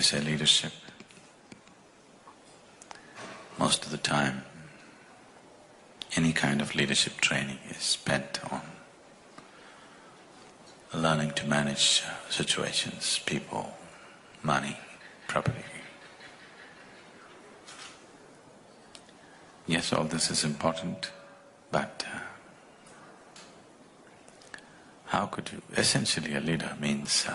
we say leadership, most of the time any kind of leadership training is spent on learning to manage situations, people, money, property. Yes, all this is important, but how could you… Essentially a leader means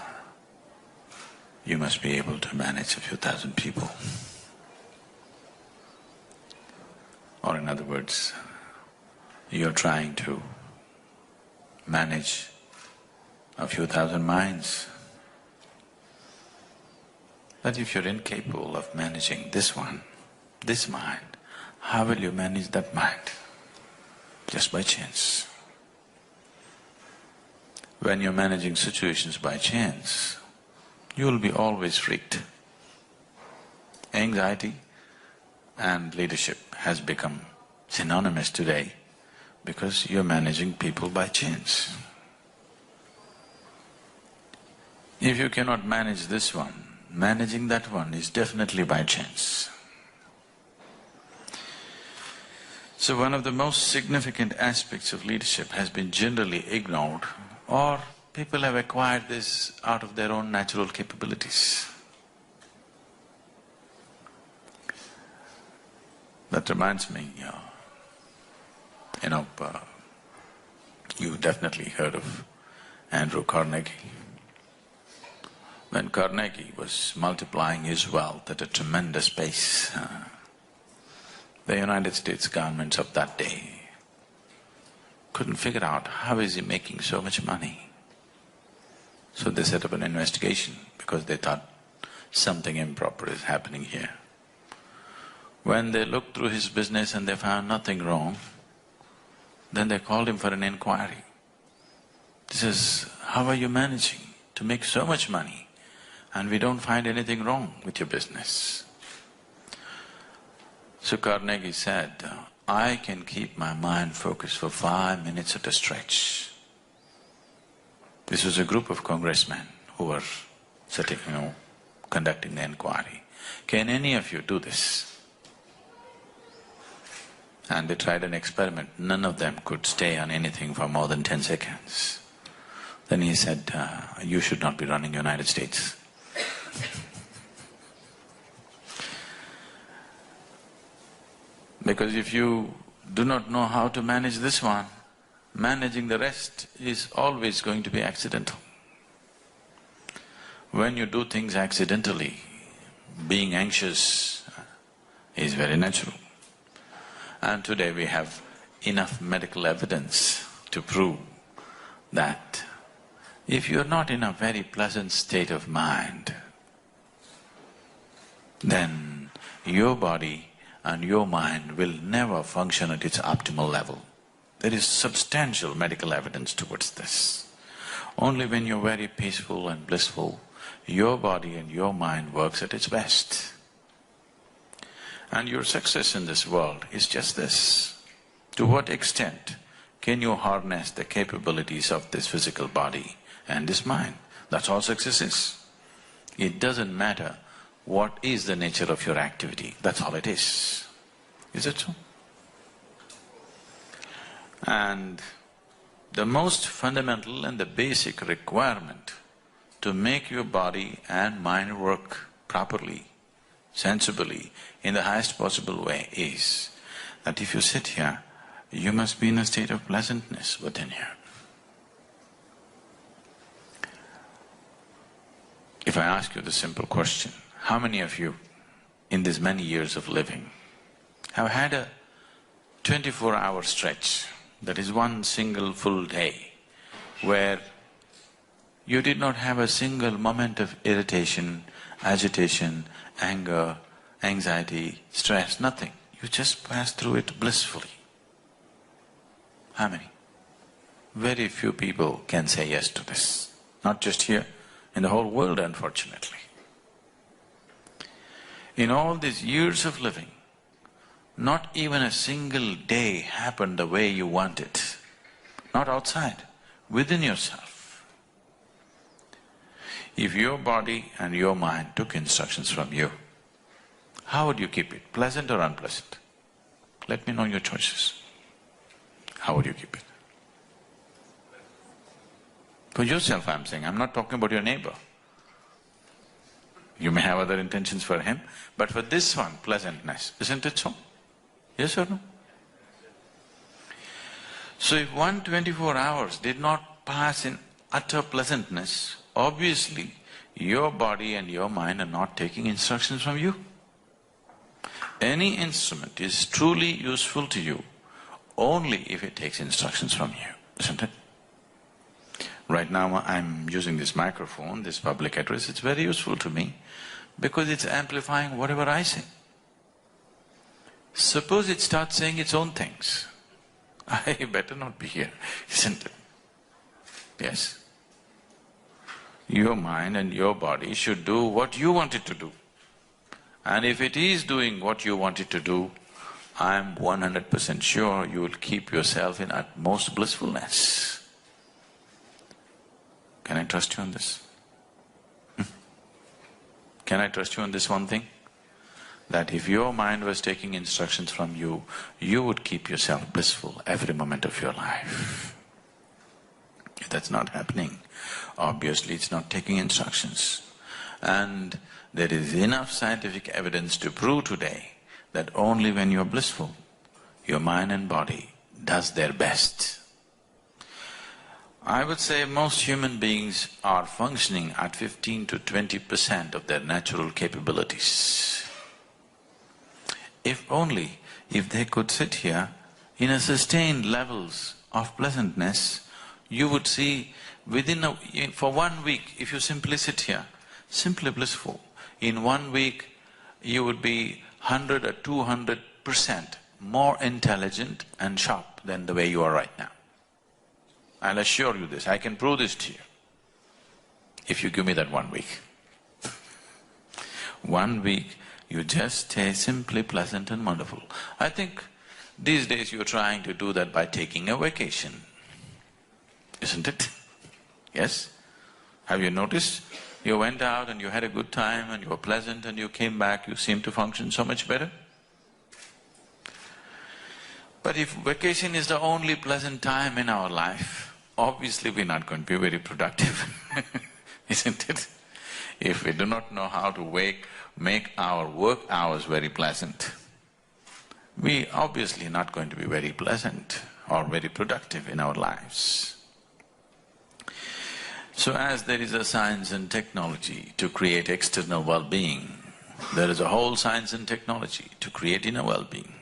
you must be able to manage a few thousand people. Or in other words, you're trying to manage a few thousand minds. But if you're incapable of managing this one, this mind, how will you manage that mind? Just by chance. When you're managing situations by chance, you'll be always freaked. Anxiety and leadership has become synonymous today because you're managing people by chance. If you cannot manage this one, managing that one is definitely by chance. So one of the most significant aspects of leadership has been generally ignored, or people have acquired this out of their own natural capabilities. That reminds me, you definitely heard of Andrew Carnegie. When Carnegie was multiplying his wealth at a tremendous pace, the United States governments of that day couldn't figure out how is he making so much money. So they set up an investigation because they thought something improper is happening here. When they looked through his business and they found nothing wrong, then they called him for an inquiry. This is, how are you managing to make so much money and we don't find anything wrong with your business? So Carnegie said, I can keep my mind focused for 5 minutes at a stretch. This was a group of congressmen who were sitting, conducting the inquiry. Can any of you do this? And they tried an experiment. None of them could stay on anything for more than 10 seconds. Then he said, you should not be running United States. Because if you do not know how to manage this one, managing the rest is always going to be accidental. When you do things accidentally, being anxious is very natural. And today we have enough medical evidence to prove that if you're not in a very pleasant state of mind, then your body and your mind will never function at its optimal level. There is substantial medical evidence towards this. Only when you're very peaceful and blissful, your body and your mind works at its best. And your success in this world is just this. To what extent can you harness the capabilities of this physical body and this mind? That's all success is. It doesn't matter what is the nature of your activity, that's all it is. Is it so? And the most fundamental and the basic requirement to make your body and mind work properly, sensibly, in the highest possible way is that if you sit here, you must be in a state of pleasantness within you. If I ask you the simple question, how many of you in these many years of living have had a 24-hour stretch, that is one single full day, where you did not have a single moment of irritation, agitation, anger, anxiety, stress, nothing. You just passed through it blissfully. How many? Very few people can say yes to this. Not just here, in the whole world, unfortunately. In all these years of living, not even a single day happened the way you want it. Not outside, within yourself. If your body and your mind took instructions from you, how would you keep it? Pleasant or unpleasant? Let me know your choices. How would you keep it? For yourself I'm saying, I'm not talking about your neighbor. You may have other intentions for him, but for this one, pleasantness, isn't it so? Yes or no? So if 124 hours did not pass in utter pleasantness, obviously your body and your mind are not taking instructions from you. Any instrument is truly useful to you only if it takes instructions from you, isn't it? Right now I'm using this microphone, this public address, it's very useful to me because it's amplifying whatever I say. Suppose it starts saying its own things, I better not be here, isn't it? Yes. Your mind and your body should do what you want it to do. And if it is doing what you want it to do, I'm 100% sure you will keep yourself in utmost blissfulness. Can I trust you on this? Can I trust you on this one thing? That if your mind was taking instructions from you, you would keep yourself blissful every moment of your life. If that's not happening, obviously it's not taking instructions. And there is enough scientific evidence to prove today that only when you're blissful, your mind and body does their best. I would say most human beings are functioning at 15 to 20% of their natural capabilities. If they could sit here in a sustained levels of pleasantness, you would see for 1 week, if you simply sit here, simply blissful, in 1 week you would be 100 or 200% more intelligent and sharp than the way you are right now. I'll assure you this, I can prove this to you, if you give me that 1 week. 1 week, you just stay simply pleasant and wonderful. I think these days you're trying to do that by taking a vacation, isn't it? Yes? Have you noticed? You went out and you had a good time and you were pleasant and you came back, you seem to function so much better. But if vacation is the only pleasant time in our life, obviously we're not going to be very productive, isn't it? If we do not know how to make our work hours very pleasant, we obviously not going to be very pleasant or very productive in our lives. So as there is a science and technology to create external well-being, there is a whole science and technology to create inner well-being.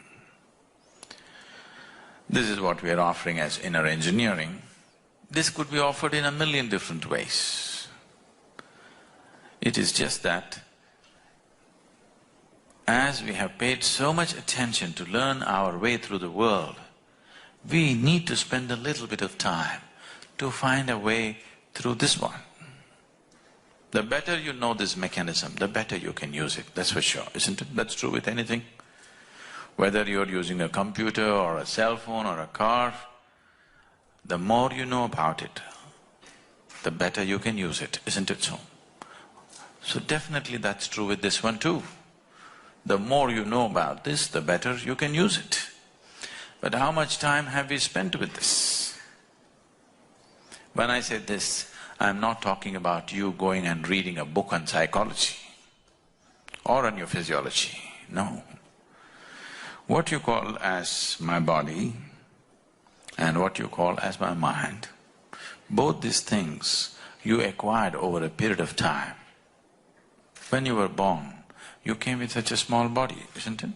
This is what we are offering as inner engineering. This could be offered in a million different ways. It is just that as we have paid so much attention to learn our way through the world, we need to spend a little bit of time to find a way through this one. The better you know this mechanism, the better you can use it, that's for sure, isn't it? That's true with anything. Whether you're using a computer or a cell phone or a car, the more you know about it, the better you can use it, isn't it so? So definitely that's true with this one too. The more you know about this, the better you can use it. But how much time have we spent with this? When I say this, I'm not talking about you going and reading a book on psychology or on your physiology, no. What you call as my body and what you call as my mind, both these things you acquired over a period of time. When you were born, you came with such a small body, isn't it?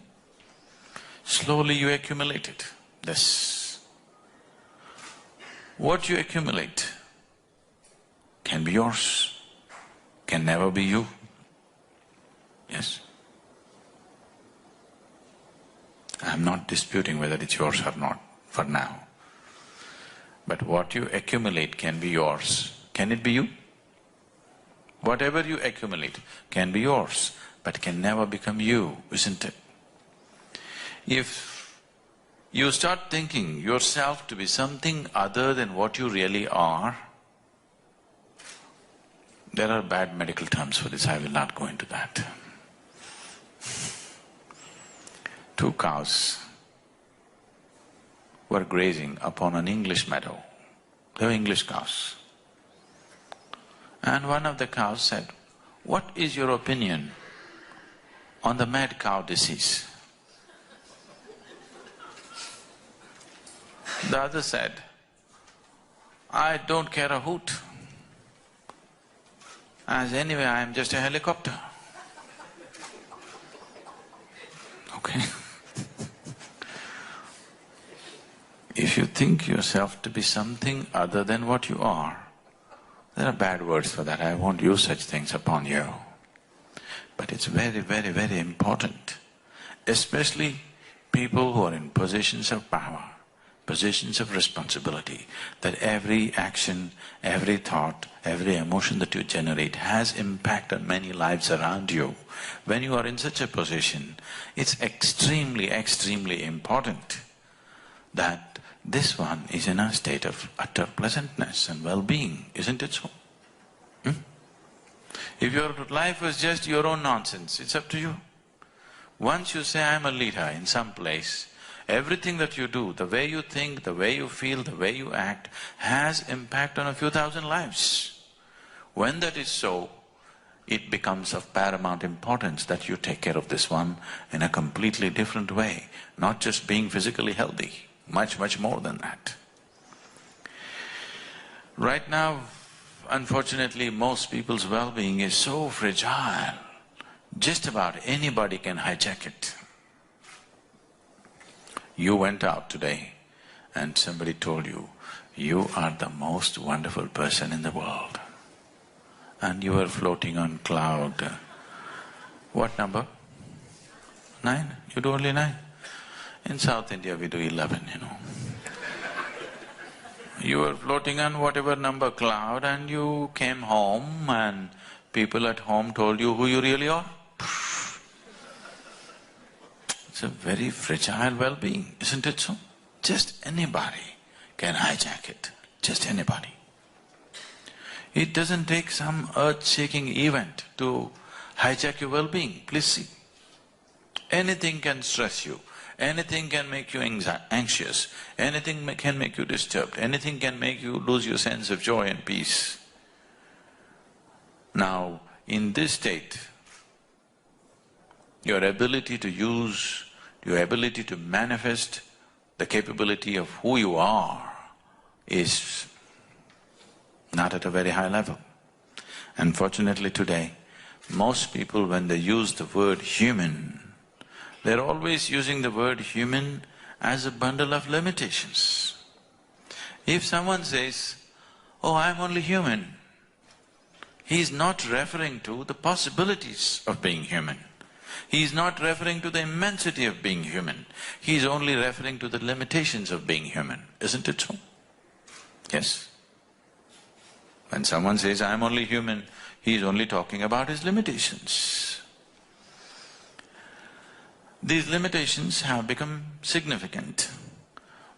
Slowly you accumulated this. What you accumulate can be yours, can never be you. Yes? I'm not disputing whether it's yours or not for now. But what you accumulate can be yours. Can it be you? Whatever you accumulate can be yours, but can never become you, isn't it? If you start thinking yourself to be something other than what you really are, There are bad medical terms for this, I will not go into that. Two cows were grazing upon an English meadow. They were English cows. And one of the cows said, "What is your opinion on the mad cow disease?" The other said, "I don't care a hoot, as anyway I am just a helicopter." Okay? If you think yourself to be something other than what you are, there are bad words for that, I won't use such things upon you. But it's very, very, very important, especially people who are in positions of power, positions of responsibility, that every action, every thought, every emotion that you generate has impact on many lives around you. When you are in such a position, it's extremely, extremely important that this one is in a state of utter pleasantness and well-being, isn't it so? If your life was just your own nonsense, it's up to you. Once you say, "I'm a leader in some place," everything that you do, the way you think, the way you feel, the way you act, has impact on a few thousand lives. When that is so, it becomes of paramount importance that you take care of this one in a completely different way, not just being physically healthy, much, much more than that. Right now, unfortunately, most people's well-being is so fragile, just about anybody can hijack it. You went out today and somebody told you, "You are the most wonderful person in the world." And you were floating on cloud, what number? 9? You do only 9? In South India we do 11, you know. You were floating on whatever number cloud and you came home and people at home told you who you really are. It's a very fragile well-being, isn't it so? Just anybody can hijack it, just anybody. It doesn't take some earth-shaking event to hijack your well-being, please see. Anything can stress you, anything can make you anxious, anything can make you disturbed, anything can make you lose your sense of joy and peace. Now, in this state, your ability to use, your ability to manifest the capability of who you are is not at a very high level. Unfortunately today, most people when they use the word human, they're always using the word human as a bundle of limitations. If someone says, "Oh, I'm only human," he's not referring to the possibilities of being human. He's not referring to the immensity of being human. He's only referring to the limitations of being human, isn't it so? Yes. When someone says, "I'm only human," he's only talking about his limitations. These limitations have become significant,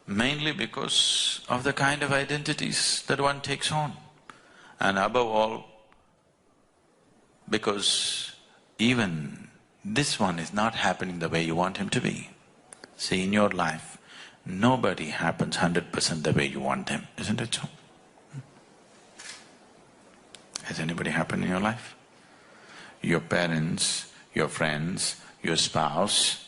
mainly because of the kind of identities that one takes on, and above all, because even this one is not happening the way you want him to be. See, in your life, nobody happens 100% the way you want them, isn't it so? Has anybody happened in your life? Your parents, your friends, your spouse,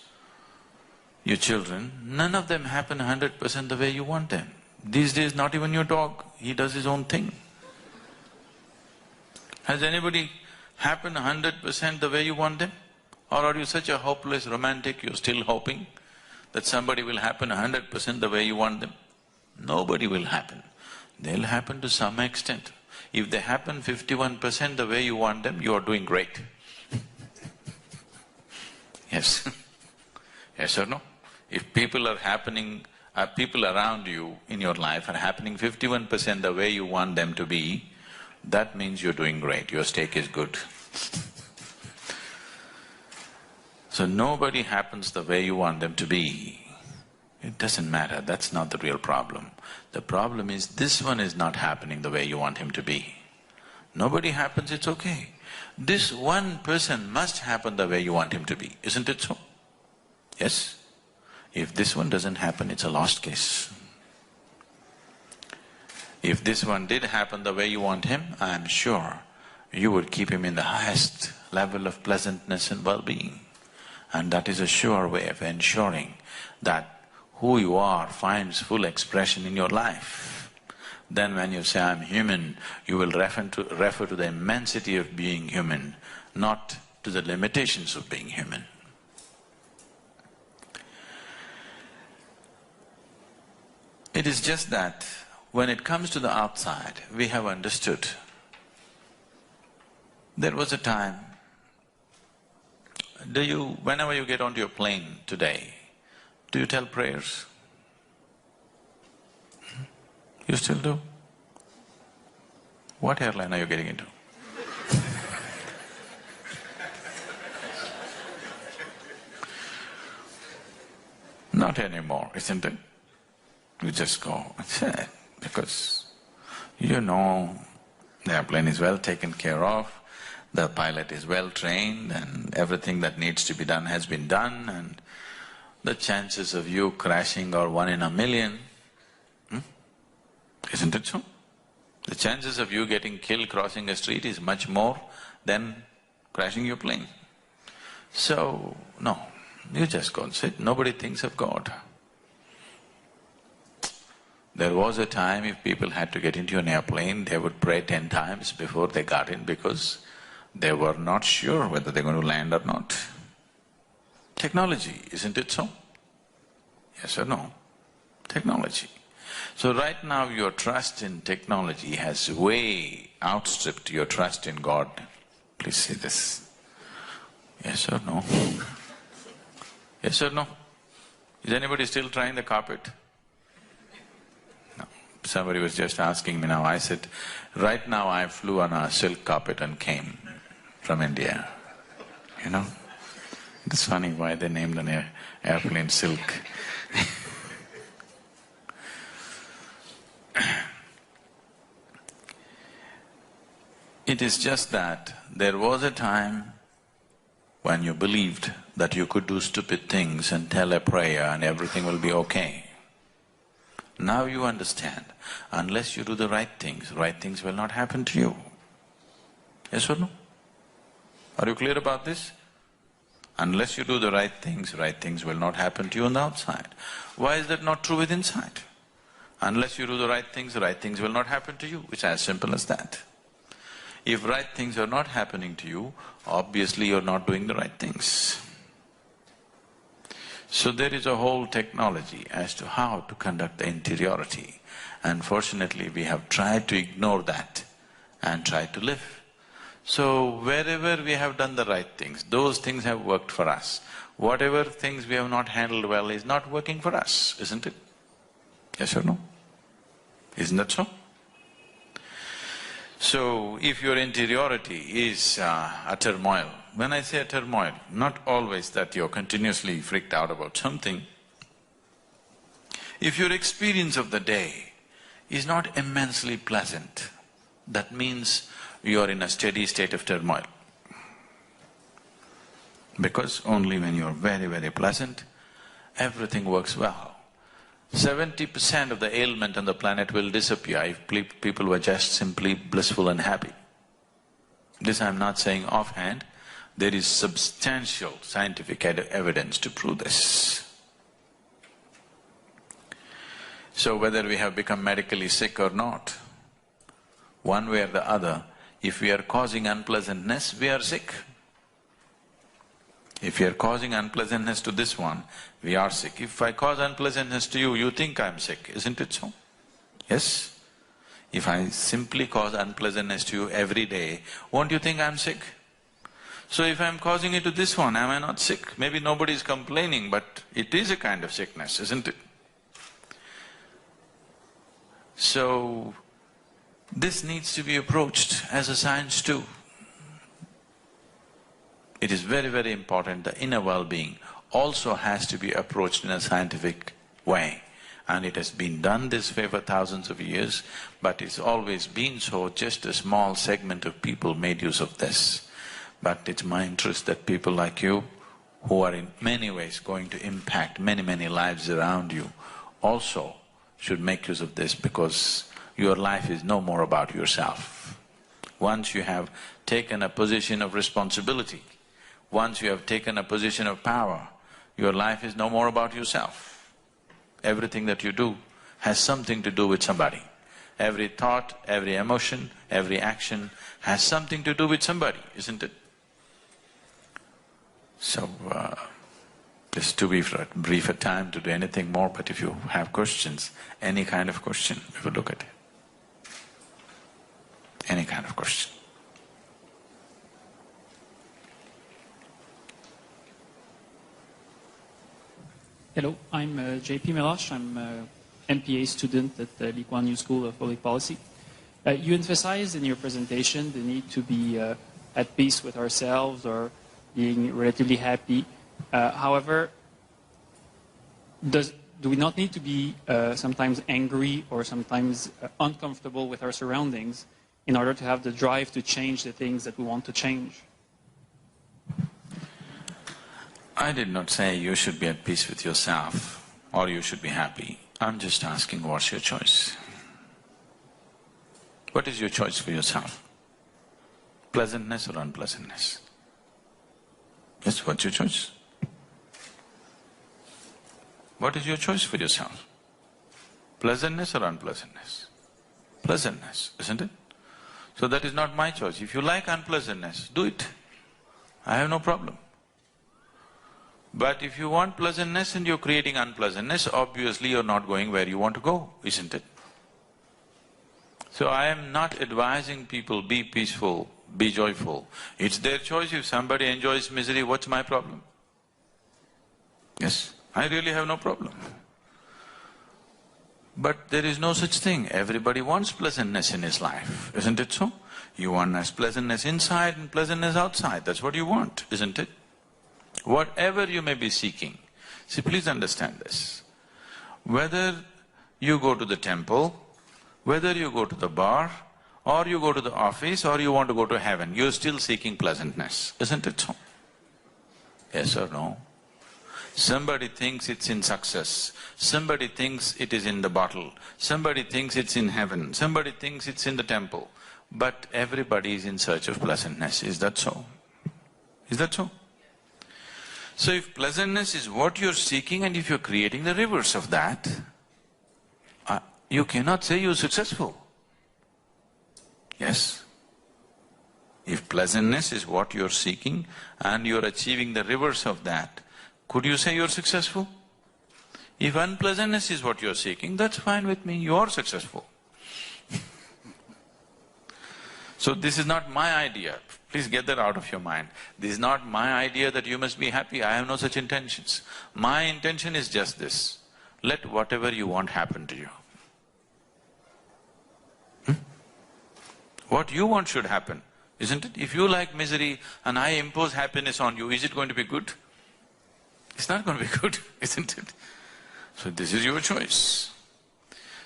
your children, none of them happen 100% the way you want them. These days, not even your dog, he does his own thing. Has anybody happened 100% the way you want them? Or are you such a hopeless romantic, you're still hoping that somebody will happen 100% the way you want them? Nobody will happen. They'll happen to some extent. If they happen 51% the way you want them, you are doing great. Yes. Yes or no? If people are happening, people around you in your life are happening 51% the way you want them to be, that means you're doing great, your steak is good. So nobody happens the way you want them to be. It doesn't matter, that's not the real problem. The problem is this one is not happening the way you want him to be. Nobody happens, it's okay. This one person must happen the way you want him to be, isn't it so? Yes? If this one doesn't happen, it's a lost case. If this one did happen the way you want him, I'm sure you would keep him in the highest level of pleasantness and well-being. And that is a sure way of ensuring that who you are finds full expression in your life. Then when you say, I'm human, you will refer to the immensity of being human, not to the limitations of being human. It is just that when it comes to the outside, we have understood. There was a time, whenever you get onto your plane today, do you tell prayers? You still do? What airline are you getting into? Not anymore, isn't it? You just go, that's it, because you know the airplane is well taken care of, the pilot is well trained and everything that needs to be done has been done, and the chances of you crashing are 1 in a million. Isn't it so? The chances of you getting killed crossing a street is much more than crashing your plane. So, no, you just go and sit, nobody thinks of God. There was a time if people had to get into an airplane, they would pray 10 times before they got in because they were not sure whether they're going to land or not. Technology, isn't it so? Yes or no? Technology. So right now your trust in technology has way outstripped your trust in God. Please say this. Yes or no? Yes or no? Is anybody still trying the carpet? No. Somebody was just asking me now, I said, right now I flew on a silk carpet and came from India. You know? It's funny why they named an airplane Silk. It is just that there was a time when you believed that you could do stupid things and tell a prayer and everything will be okay. Now you understand, unless you do the right things will not happen to you. Yes or no? Are you clear about this? Unless you do the right things will not happen to you on the outside. Why is that not true with inside? Unless you do the right things will not happen to you. It's as simple as that. If right things are not happening to you, obviously you're not doing the right things. So there is a whole technology as to how to conduct the interiority. Unfortunately, we have tried to ignore that and tried to live. So wherever we have done the right things, those things have worked for us. Whatever things we have not handled well is not working for us, isn't it? Yes or no? Isn't that so? So if your interiority is a turmoil, when I say a turmoil, not always that you're continuously freaked out about something. If your experience of the day is not immensely pleasant, that means you are in a steady state of turmoil. Because only when you're very, very pleasant, everything works well. 70% of the ailment on the planet will disappear if people were just simply blissful and happy. This I'm not saying offhand, there is substantial scientific evidence to prove this. So whether we have become medically sick or not, one way or the other, if we are causing unpleasantness, we are sick. If we are causing unpleasantness to this one, we are sick. If I cause unpleasantness to you, you think I'm sick, isn't it so? Yes? If I simply cause unpleasantness to you every day, won't you think I'm sick? So if I'm causing it to this one, am I not sick? Maybe nobody is complaining, but it is a kind of sickness, isn't it? So, this needs to be approached as a science too. It is very, very important, the inner well-being also has to be approached in a scientific way. and it has been done this way for thousands of years, but it's always been so, just a small segment of people made use of this. But it's my interest that people like you, who are in many ways going to impact many lives around you, also should make use of this, because your life is no more about yourself. Once you have taken a position of responsibility, once you have taken a position of power, your life is no more about yourself. Everything that you do has something to do with somebody. Every thought, every emotion, every action has something to do with somebody, isn't it? So, this is too brief a time to do anything more, but if you have questions, any kind of question, we will look at it. Any kind of question. Hello, I'm JP Melosh. I'm an MPA student at the Lee Kuan Yew School of Public Policy. You emphasized in your presentation the need to be at peace with ourselves or being relatively happy. However, do we not need to be sometimes angry or sometimes uncomfortable with our surroundings in order to have the drive to change the things that we want to change? I did not say you should be at peace with yourself or you should be happy. I'm just asking, what's your choice? What is your choice for yourself? Pleasantness or unpleasantness? Yes, what's your choice? What is your choice for yourself? Pleasantness or unpleasantness? Pleasantness, isn't it? So that is not my choice. If you like unpleasantness, do it. I have no problem. But if you want pleasantness and you're creating unpleasantness, obviously you're not going where you want to go, isn't it? So I am not advising people, be peaceful, be joyful. It's their choice. If somebody enjoys misery, what's my problem? Yes, I really have no problem. But there is no such thing. Everybody wants pleasantness in his life, isn't it so? You want pleasantness inside and pleasantness outside, that's what you want, isn't it? Whatever you may be seeking, see, please understand this. Whether you go to the temple, whether you go to the bar, or you go to the office, or you want to go to heaven, you're still seeking pleasantness, isn't it so? Yes or no? Somebody thinks it's in success, somebody thinks it is in the bottle, somebody thinks it's in heaven, somebody thinks it's in the temple, but everybody is in search of pleasantness, is that so? Is that so? So if pleasantness is what you're seeking and if you're creating the reverse of that, you cannot say you're successful. Yes? If pleasantness is what you're seeking and you're achieving the reverse of that, could you say you're successful? If unpleasantness is what you're seeking, that's fine with me, you are successful. So this is not my idea, please get that out of your mind. This is not my idea that you must be happy, I have no such intentions. My intention is just this, let whatever you want happen to you. What you want should happen, isn't it? If you like misery and I impose happiness on you, is it going to be good? It's not going to be good, isn't it? So this is your choice.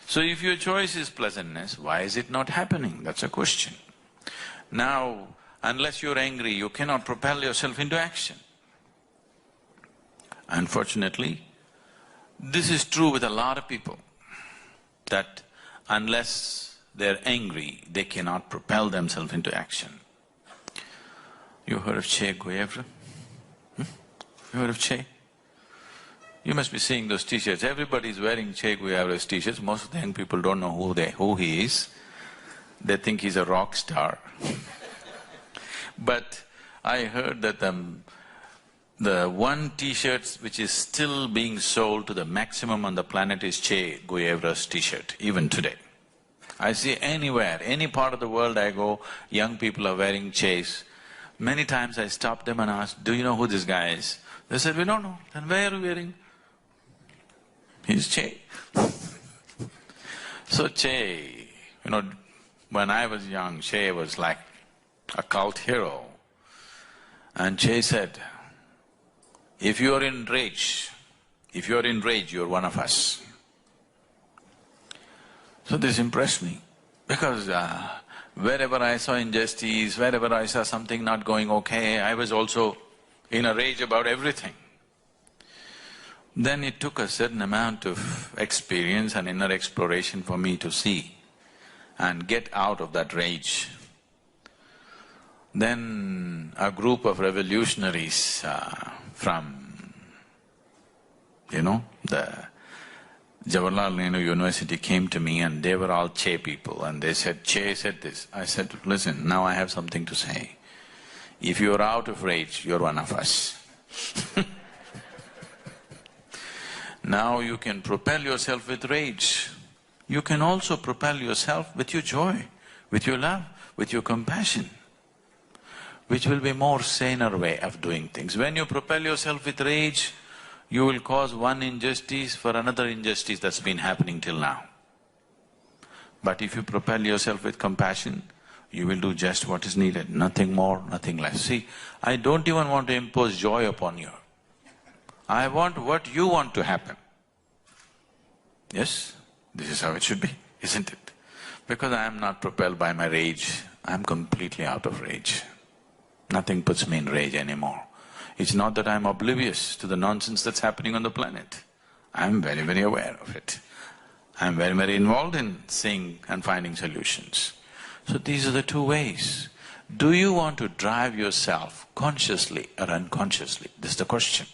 So if your choice is pleasantness, why is it not happening? That's a question. Now, unless you're angry, you cannot propel yourself into action. Unfortunately, this is true with a lot of people, that unless they're angry, they cannot propel themselves into action. You heard of Che Guevara? You heard of Che? You must be seeing those t-shirts. Everybody's wearing Che Guevara's t-shirts. Most of the young people don't know who he is. They think he's a rock star. But I heard that the one t-shirt which is still being sold to the maximum on the planet is Che Guevara's t-shirt, even today. I see anywhere, any part of the world I go, young people are wearing Che's. Many times I stop them and ask, do you know who this guy is? They said, we don't know. Then why are you wearing? He's Che. So Che, when I was young, Che was like a cult hero. And Che said, if you're in rage, you're one of us. So this impressed me, because wherever I saw injustice, wherever I saw something not going okay, I was also in a rage about everything. Then it took a certain amount of experience and inner exploration for me to see and get out of that rage. Then a group of revolutionaries from, the Jawaharlal Nehru University came to me, and they were all Che people, and they said, Che said this. I said, listen, now I have something to say. If you're out of rage, you're one of us. Now you can propel yourself with rage. You can also propel yourself with your joy, with your love, with your compassion, which will be more saner way of doing things. When you propel yourself with rage, you will cause one injustice for another injustice that's been happening till now. But if you propel yourself with compassion, you will do just what is needed, nothing more, nothing less. See, I don't even want to impose joy upon you. I want what you want to happen. Yes, this is how it should be, isn't it? Because I am not propelled by my rage, I am completely out of rage. Nothing puts me in rage anymore. It's not that I'm oblivious to the nonsense that's happening on the planet. I'm very, very aware of it. I'm very, very involved in seeing and finding solutions. So these are the two ways. Do you want to drive yourself consciously or unconsciously? This is the question.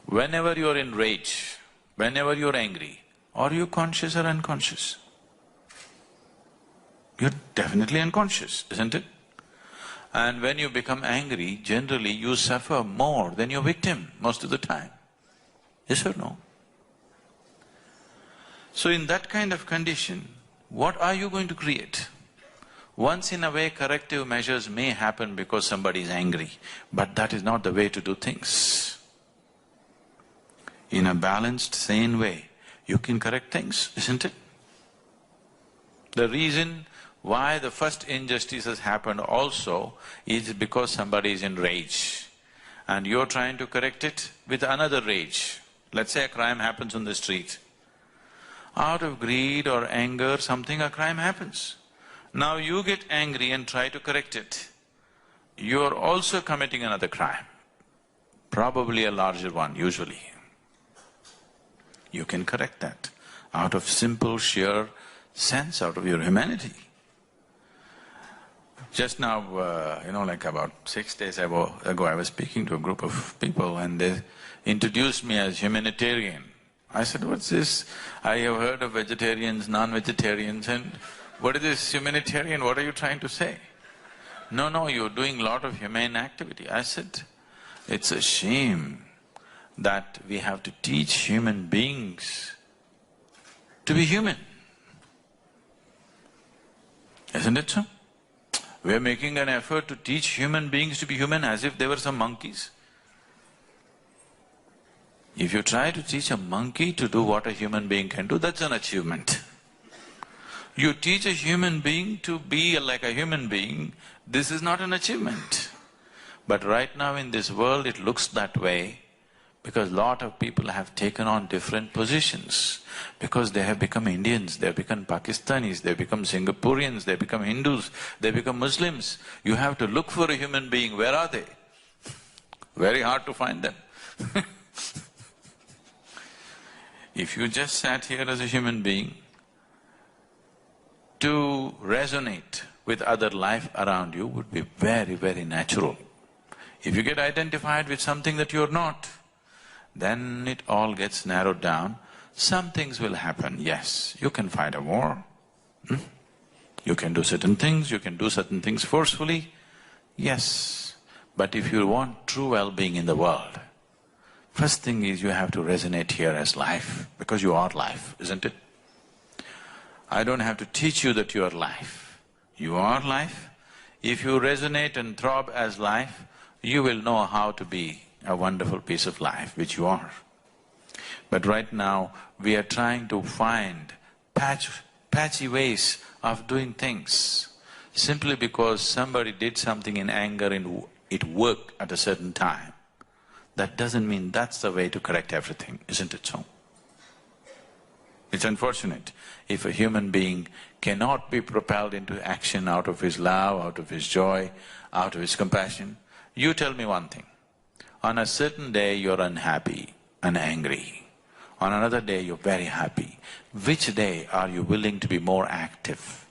Whenever you're in rage, whenever you're angry, are you conscious or unconscious? You're definitely unconscious, isn't it? And when you become angry, generally you suffer more than your victim most of the time. Yes or no? So in that kind of condition, what are you going to create? Once in a way, corrective measures may happen because somebody is angry, but that is not the way to do things. In a balanced, sane way, you can correct things, isn't it? The reason why the first injustice has happened also is because somebody is in rage and you're trying to correct it with another rage. Let's say a crime happens on the street. Out of greed or anger, a crime happens. Now you get angry and try to correct it. You're also committing another crime, probably a larger one usually. You can correct that out of simple, sheer sense, out of your humanity. Just now, like about 6 days ago, I was speaking to a group of people and they introduced me as humanitarian. I said, what's this? I have heard of vegetarians, non-vegetarians, and what is this humanitarian? What are you trying to say? No, you're doing a lot of humane activity. I said, it's a shame that we have to teach human beings to be human. Isn't it so? We're making an effort to teach human beings to be human as if they were some monkeys. If you try to teach a monkey to do what a human being can do, that's an achievement. You teach a human being to be like a human being, this is not an achievement. But right now in this world it looks that way because lot of people have taken on different positions. Because they have become Indians, they have become Pakistanis, they have become Singaporeans, they have become Hindus, they have become Muslims. You have to look for a human being, where are they? Very hard to find them. If you just sat here as a human being, to resonate with other life around you would be very, very natural. If you get identified with something that you're not, then it all gets narrowed down. Some things will happen, yes, you can fight a war, you can do certain things, you can do certain things forcefully, yes. But if you want true well-being in the world, first thing is you have to resonate here as life, because you are life, isn't it? I don't have to teach you that you are life. You are life. If you resonate and throb as life, you will know how to be a wonderful piece of life, which you are. But right now, we are trying to find patchy ways of doing things, simply because somebody did something in anger and it worked at a certain time. That doesn't mean that's the way to correct everything, isn't it so? It's unfortunate if a human being cannot be propelled into action out of his love, out of his joy, out of his compassion. You tell me one thing, on a certain day you're unhappy and angry, on another day you're very happy. Which day are you willing to be more active?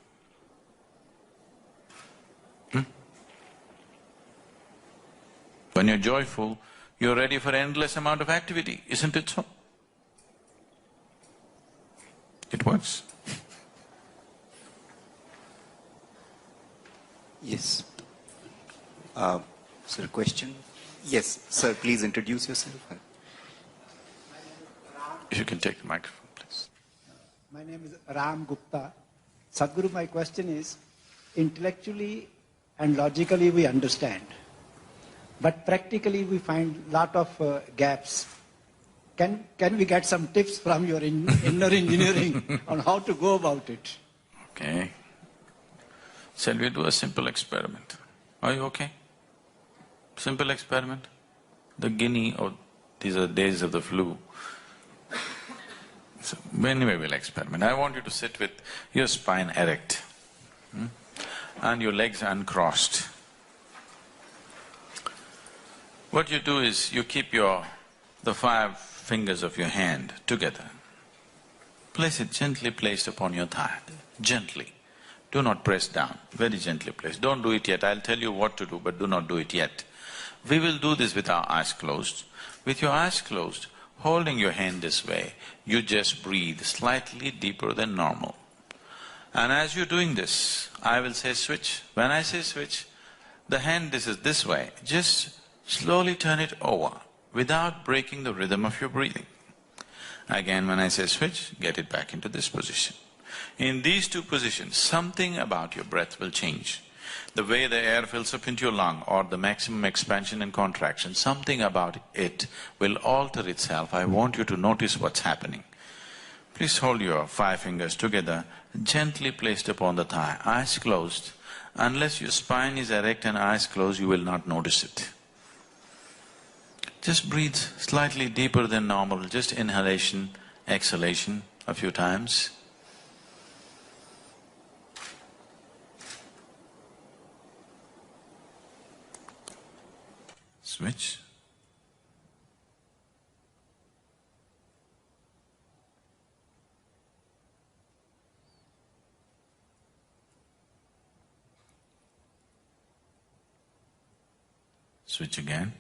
When you're joyful, you're ready for endless amount of activity, isn't it so? It works. Yes. Sir, question? Yes, sir, please introduce yourself. If you can take the microphone, please. My name is Ram Gupta. Sadhguru, my question is, intellectually and logically we understand, but practically we find lot of gaps. Can we get some tips from your inner engineering on how to go about it? Okay. Shall we do a simple experiment? Are you okay? Simple experiment. The guinea, or these are days of the flu. So anyway, we'll experiment. I want you to sit with your spine erect, and your legs uncrossed. What you do is you keep the 5 fingers of your hand together. Place it gently placed upon your thigh, gently. Do not press down, very gently placed. Don't do it yet, I'll tell you what to do, but do not do it yet. We will do this with our eyes closed. With your eyes closed, holding your hand this way, you just breathe slightly deeper than normal. And as you're doing this, I will say switch. When I say switch, the hand is this way, just slowly turn it over without breaking the rhythm of your breathing. Again, when I say switch, get it back into this position. In these 2 positions, something about your breath will change. The way the air fills up into your lung or the maximum expansion and contraction, something about it will alter itself. I want you to notice what's happening. Please hold your 5 fingers together, gently placed upon the thigh, eyes closed. Unless your spine is erect and eyes closed, you will not notice it. Just breathe slightly deeper than normal, just inhalation, exhalation a few times. Switch. Switch again.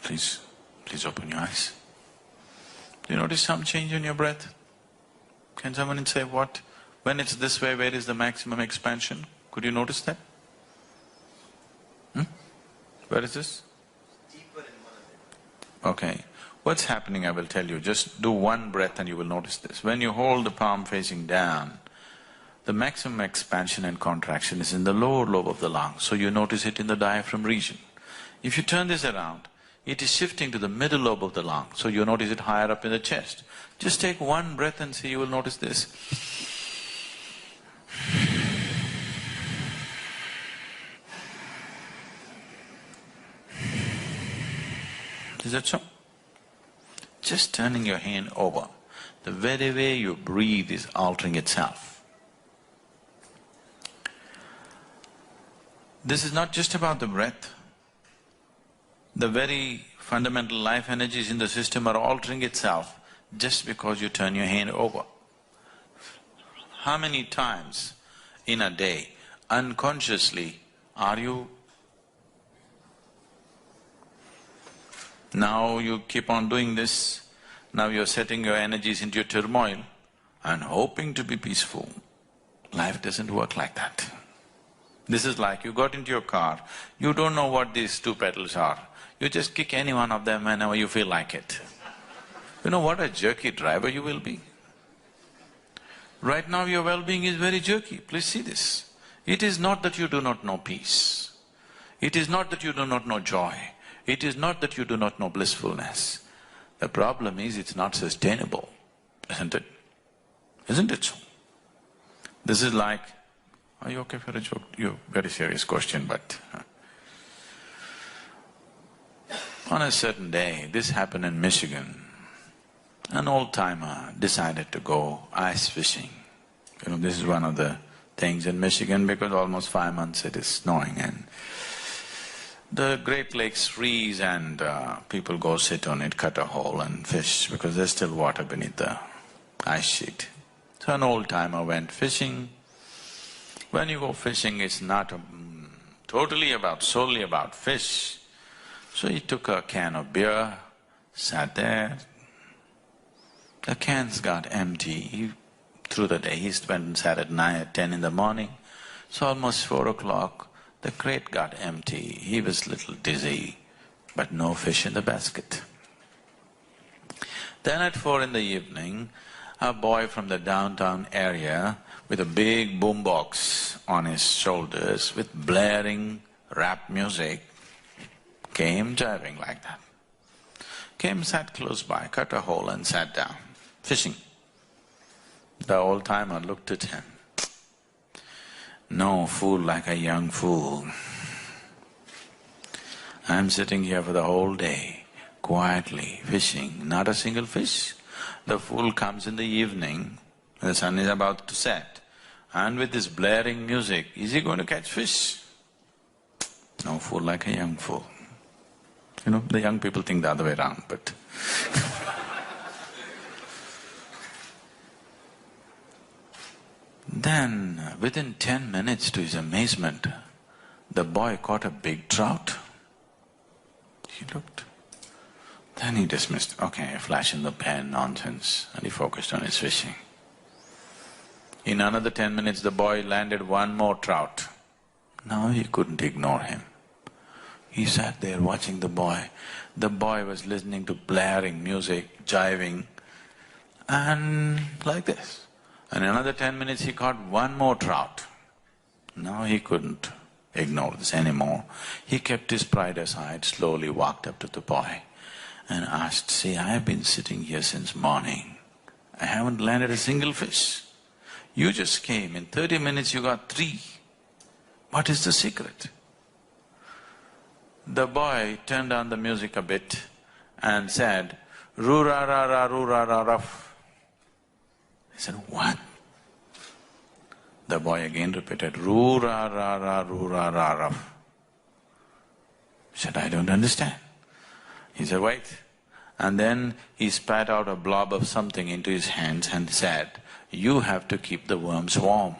Please open your eyes. Do you notice some change in your breath? Can someone say what? When it's this way, where is the maximum expansion? Could you notice that? Where is this? Deeper in one of them. Okay. What's happening, I will tell you. Just do one breath and you will notice this. When you hold the palm facing down, the maximum expansion and contraction is in the lower lobe of the lung, so you notice it in the diaphragm region. If you turn this around, it is shifting to the middle lobe of the lung, so you notice it higher up in the chest. Just take one breath and see, you will notice this. Is that so? Just turning your hand over, the very way you breathe is altering itself. This is not just about the breath. The very fundamental life energies in the system are altering itself just because you turn your hand over. How many times in a day, unconsciously, are you… Now you keep on doing this, now you're setting your energies into turmoil and hoping to be peaceful. Life doesn't work like that. This is like you got into your car, you don't know what these 2 pedals are. You just kick any one of them whenever you feel like it. You know what a jerky driver you will be? Right now your well-being is very jerky, please see this. It is not that you do not know peace. It is not that you do not know joy. It is not that you do not know blissfulness. The problem is it's not sustainable, isn't it? Isn't it so? This is like… Are you okay for a joke? Very serious question, but… On a certain day, this happened in Michigan, an old-timer decided to go ice fishing. This is one of the things in Michigan because almost 5 months it is snowing and the Great Lakes freeze and people go sit on it, cut a hole and fish because there's still water beneath the ice sheet. So an old-timer went fishing. When you go fishing, it's not solely about fish. So he took a can of beer, sat there. The cans got empty. Through the day, he went and sat at 9 or 10 in the morning. So almost 4 o'clock, the crate got empty. He was a little dizzy, but no fish in the basket. Then at 4 in the evening, a boy from the downtown area with a big boombox on his shoulders with blaring rap music came driving like that. Came, sat close by, cut a hole and sat down, fishing. The old-timer looked at him. No fool like a young fool. I'm sitting here for the whole day, quietly fishing, not a single fish. The fool comes in the evening, the sun is about to set, and with this blaring music, is he going to catch fish? No fool like a young fool. The young people think the other way around, but Then, within 10 minutes, to his amazement, the boy caught a big trout. He looked. Then he dismissed, okay, a flash in the pan, nonsense, and he focused on his fishing. In another 10 minutes, the boy landed one more trout. Now he couldn't ignore him. He sat there watching the boy. The boy was listening to blaring music, jiving, and like this. And in another 10 minutes he caught one more trout. Now he couldn't ignore this anymore. He kept his pride aside, slowly walked up to the boy and asked, see, I have been sitting here since morning. I haven't landed a single fish. You just came, in 30 minutes you got 3. What is the secret? The boy turned down the music a bit and said, roo-ra-ra-ra, roo-ra-ra-ruff. I said, what? The boy again repeated, roo-ra-ra-ra, roo-ra-ra-ruff. I said, I don't understand. He said, wait. And then he spat out a blob of something into his hands and said, you have to keep the worms warm.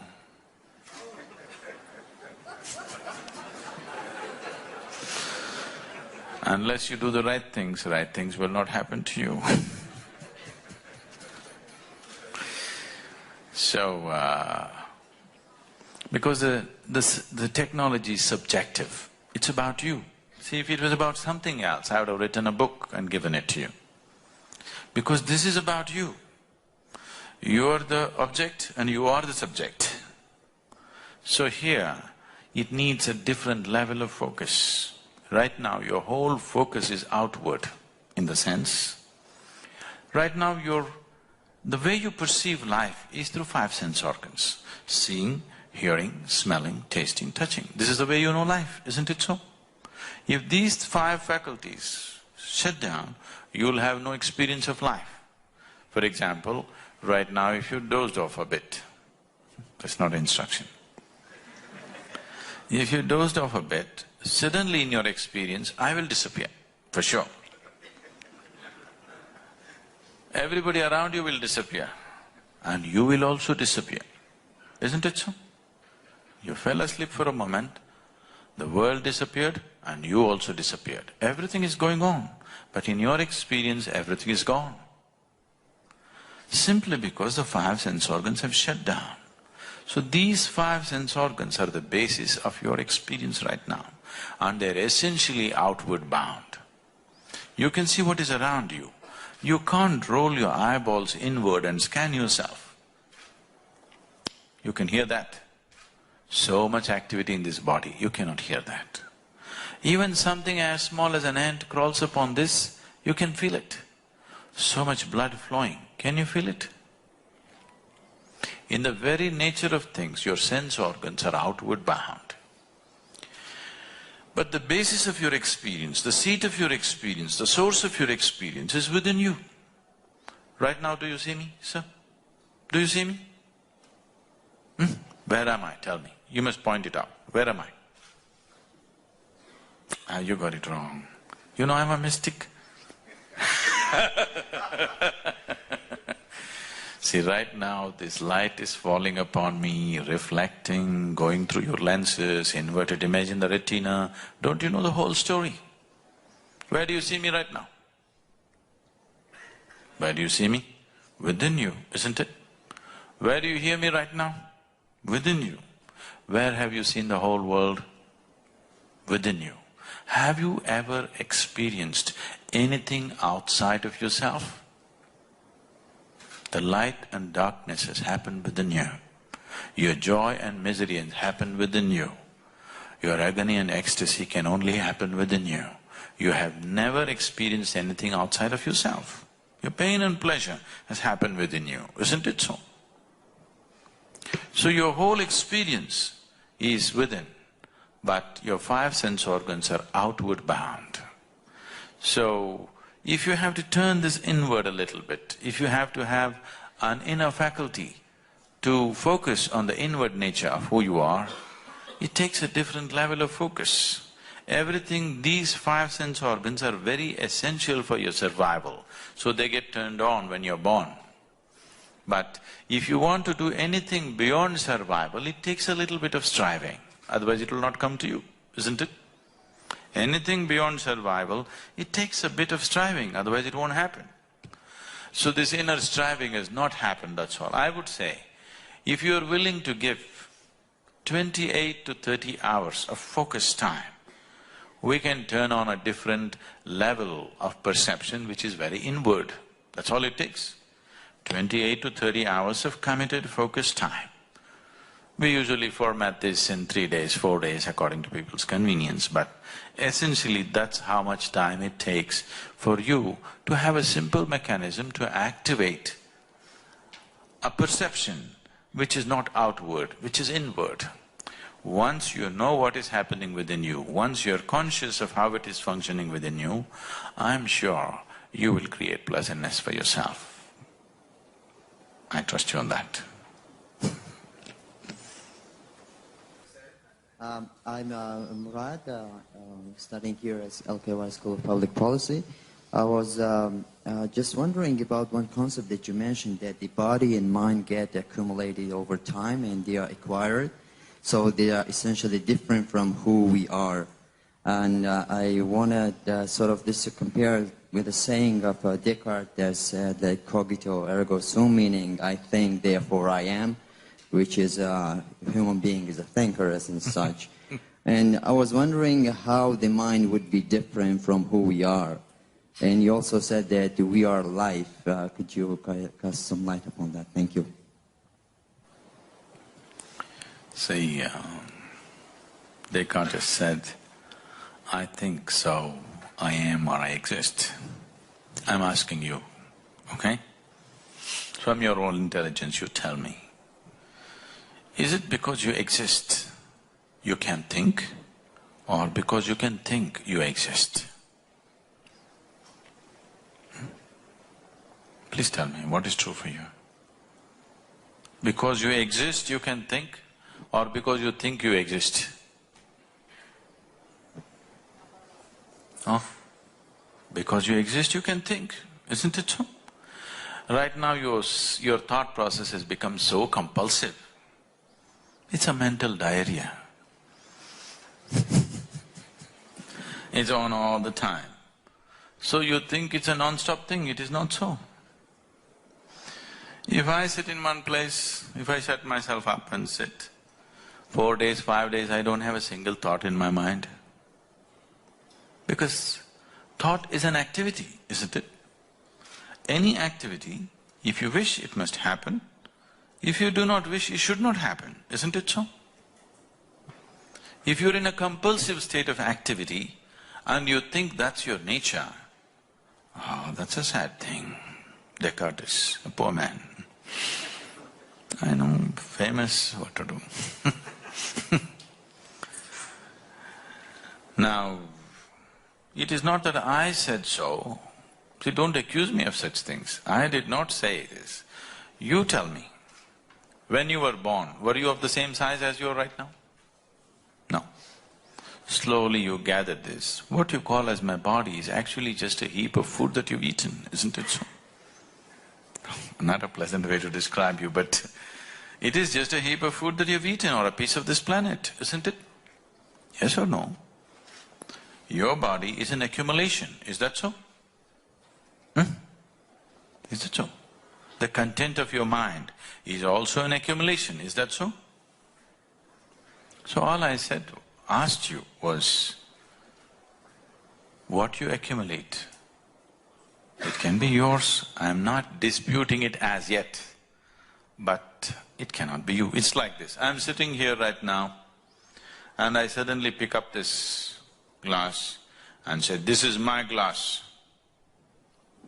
Unless you do the right things will not happen to you. So, because the technology is subjective, it's about you. See, if it was about something else, I would have written a book and given it to you. Because this is about you. You are the object and you are the subject. So here, it needs a different level of focus. Right now, your whole focus is outward, in the sense, right now the way you perceive life is through 5 sense organs. Seeing, hearing, smelling, tasting, touching. This is the way you know life, isn't it so? If these 5 faculties shut down, you'll have no experience of life. For example, right now if you dozed off a bit, that's not instruction. If you dozed off a bit, suddenly in your experience, I will disappear, for sure. Everybody around you will disappear and you will also disappear, isn't it so? You fell asleep for a moment, the world disappeared and you also disappeared. Everything is going on, but in your experience everything is gone. Simply because the 5 sense organs have shut down. So these 5 sense organs are the basis of your experience right now, and they're essentially outward bound. You can see what is around you. You can't roll your eyeballs inward and scan yourself. You can hear that. So much activity in this body, you cannot hear that. Even something as small as an ant crawls upon this, you can feel it. So much blood flowing, can you feel it? In the very nature of things, your sense organs are outward bound. But the basis of your experience, the seat of your experience, the source of your experience is within you. Right now, do you see me, sir? Do you see me? Where am I? Tell me. You must point it out. Where am I? Ah, you got it wrong. You know I'm a mystic. See, right now this light is falling upon me, reflecting, going through your lenses, inverted image in the retina. Don't you know the whole story? Where do you see me right now? Where do you see me? Within you, isn't it? Where do you hear me right now? Within you. Where have you seen the whole world? Within you. Have you ever experienced anything outside of yourself? The light and darkness has happened within you. Your joy and misery has happened within you. Your agony and ecstasy can only happen within you. You have never experienced anything outside of yourself. Your pain and pleasure has happened within you, isn't it so? So your whole experience is within, but your five sense organs are outward bound. So, if you have to turn this inward a little bit, if you have to have an inner faculty to focus on the inward nature of who you are, it takes a different level of focus. Everything, these five sense organs are very essential for your survival, so they get turned on when you're born. But if you want to do anything beyond survival, it takes a little bit of striving, otherwise it will not come to you, isn't it? Anything beyond survival, it takes a bit of striving, otherwise it won't happen. So this inner striving has not happened, that's all. I would say, if you're willing to give 28 to 30 hours of focus time, we can turn on a different level of perception which is very inward. That's all it takes. 28 to 30 hours of committed focus time. We usually format this in 3 days, 4 days according to people's convenience, but essentially that's how much time it takes for you to have a simple mechanism to activate a perception which is not outward, which is inward. Once you know what is happening within you, once you're conscious of how it is functioning within you, I'm sure you will create pleasantness for yourself. I trust you on that. I'm Murad, studying here at LKY School of Public Policy. I was just wondering about one concept that you mentioned, that the body and mind get accumulated over time and they are acquired. So they are essentially different from who we are. And I wanted sort of this to compare with the saying of Descartes that said that cogito ergo sum, meaning I think, therefore I am, which is a human being is a thinker as and such. And I was wondering how the mind would be different from who we are. And you also said that we are life. Could you cast some light upon that? Thank you. See, Descartes just said, I think so, I am or I exist. I'm asking you, okay? From your own intelligence, you tell me. Is it because you exist, you can think, or because you can think, you exist? Please tell me, what is true for you? Because you exist, you can think, or because you think you exist? Huh? Because you exist, you can think, isn't it so? Right now your thought process has become so compulsive. It's a mental diarrhea. It's on all the time. So you think it's a non-stop thing, it is not so. If I sit in one place, if I shut myself up and sit, 4 days, 5 days, I don't have a single thought in my mind. Because thought is an activity, isn't it? Any activity, if you wish, it must happen. If you do not wish, it should not happen, isn't it so? If you're in a compulsive state of activity and you think that's your nature, oh, that's a sad thing. Descartes is a poor man. I know, famous, what to do. Now, it is not that I said so. See, don't accuse me of such things. I did not say this. You tell me, when you were born, were you of the same size as you are right now? No. Slowly you gathered this. What you call as my body is actually just a heap of food that you've eaten, isn't it so? Not a pleasant way to describe you, but it is just a heap of food that you've eaten or a piece of this planet, isn't it? Yes or no? Your body is an accumulation, is that so? Is that so? The content of your mind is also an accumulation, is that so? So all I asked you was, what you accumulate, it can be yours, I'm not disputing it as yet, but it cannot be you. It's like this, I'm sitting here right now and I suddenly pick up this glass and say, this is my glass.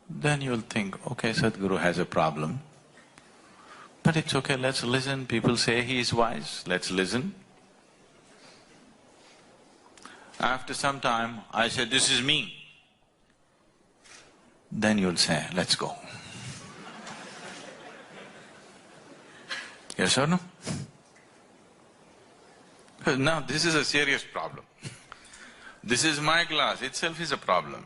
Then you'll think, okay, Sadhguru has a problem, but it's okay, let's listen. People say he is wise, let's listen. After some time, I said, this is me. Then you'll say, let's go. Yes or no? Now this is a serious problem. This is my glass itself is a problem.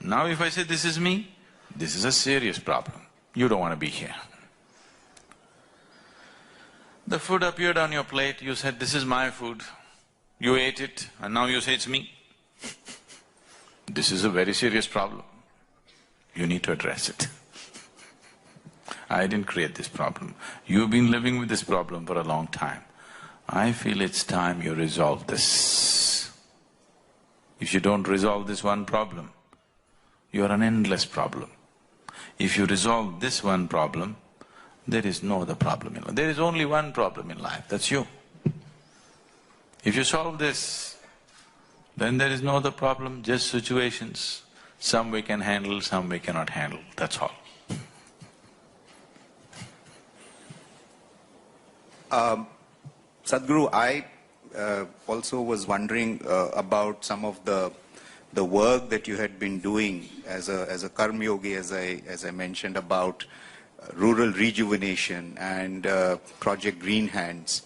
Now if I say this is me, this is a serious problem. You don't want to be here. The food appeared on your plate, you said, this is my food. You ate it and now you say it's me. This is a very serious problem. You need to address it. I didn't create this problem. You've been living with this problem for a long time. I feel it's time you resolve this. If you don't resolve this one problem, you're an endless problem. If you resolve this one problem, there is no other problem in life. There is only one problem in life, that's you. If you solve this, then there is no other problem, just situations. Some we can handle, some we cannot handle, that's all. Sadhguru, I also was wondering about some of the work that you had been doing as a karma yogi, as I mentioned, about rural rejuvenation and Project Green Hands.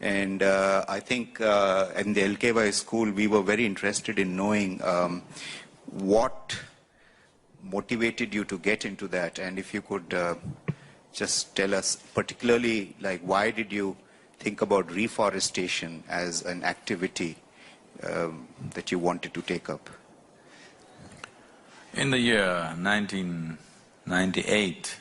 And I think in the LKY school we were very interested in knowing what motivated you to get into that, and if you could just tell us particularly, like, why did you think about reforestation as an activity that you wanted to take up? In the year 1998,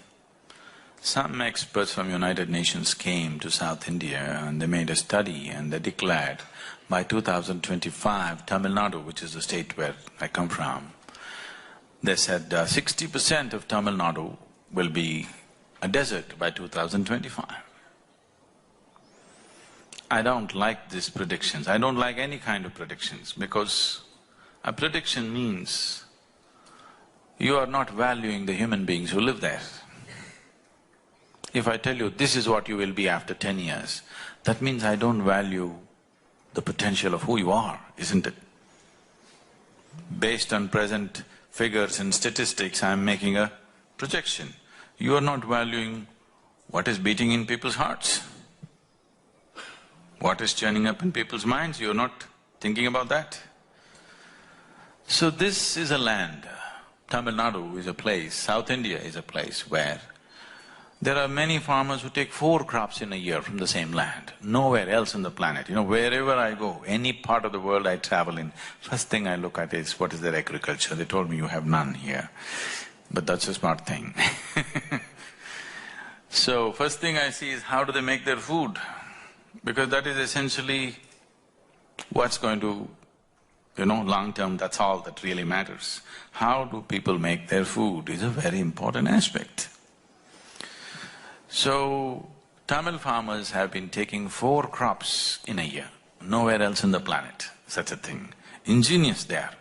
some experts from United Nations came to South India and they made a study and they declared by 2025, Tamil Nadu, which is the state where I come from, they said 60% of Tamil Nadu will be a desert by 2025. I don't like these predictions. I don't like any kind of predictions, because a prediction means you are not valuing the human beings who live there. If I tell you this is what you will be after 10 years, that means I don't value the potential of who you are, isn't it? Based on present figures and statistics, I'm making a projection. You are not valuing what is beating in people's hearts, what is churning up in people's minds, you're not thinking about that. So this is a land, Tamil Nadu is a place, South India is a place where there are many farmers who take 4 crops in a year from the same land, nowhere else on the planet. You know, wherever I go, any part of the world I travel in, first thing I look at is what is their agriculture. They told me you have none here, but that's a smart thing. So first thing I see is how do they make their food, because that is essentially what's going to, long term, that's all that really matters. How do people make their food is a very important aspect. So, Tamil farmers have been taking 4 crops in a year, nowhere else on the planet, such a thing. Ingenious they are,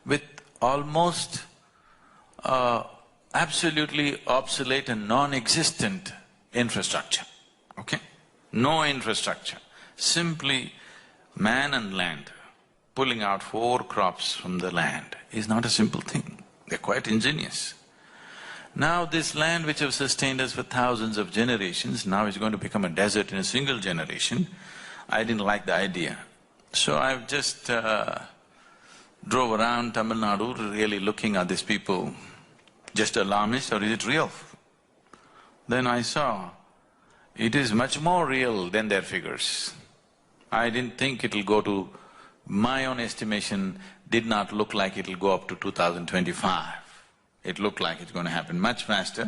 with almost absolutely obsolete and non-existent infrastructure, okay? No infrastructure, simply man and land. pulling out 4 crops from the land is not a simple thing. They're quite ingenious. Now this land which have sustained us for thousands of generations, now is going to become a desert in a single generation. I didn't like the idea. So I've just drove around Tamil Nadu really looking at these people, just alarmist or is it real? Then I saw it is much more real than their figures. I didn't think it'll go to… my own estimation did not look like it'll go up to 2025. It looked like it's going to happen much faster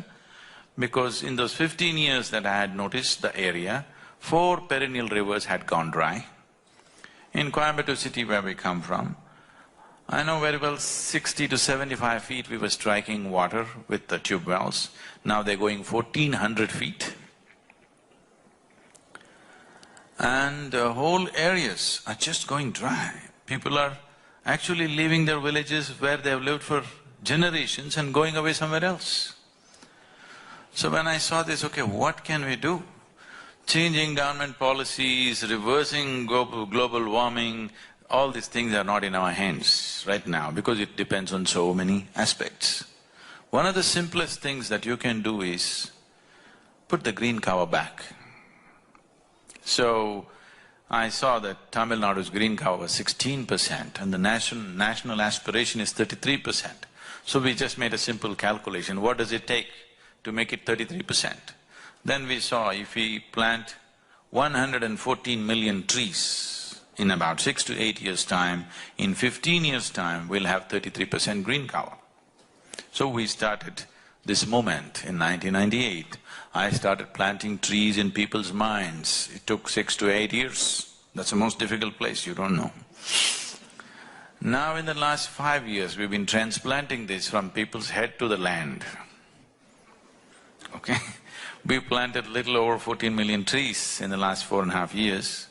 because in those 15 years that I had noticed the area, 4 perennial rivers had gone dry. In Coimbatore city where we come from, I know very well 60 to 75 feet we were striking water with the tube wells. Now they're going 1400 feet. And whole areas are just going dry. People are actually leaving their villages where they have lived for generations and going away somewhere else. So when I saw this, okay, what can we do? Changing government policies, reversing global warming, all these things are not in our hands right now because it depends on so many aspects. One of the simplest things that you can do is put the green cover back. So, I saw that Tamil Nadu's green cover was 16% and the national aspiration is 33%. So we just made a simple calculation, what does it take to make it 33%? Then we saw if we plant 114 million trees in about 6 to 8 years' time, in 15 years' time we'll have 33% green cover. So we started this movement in 1998. I started planting trees in people's minds. It took 6 to 8 years. That's the most difficult place, you don't know. Now in the last 5 years, we've been transplanting this from people's head to the land. Okay? We planted little over 14 million trees in the last 4.5 years.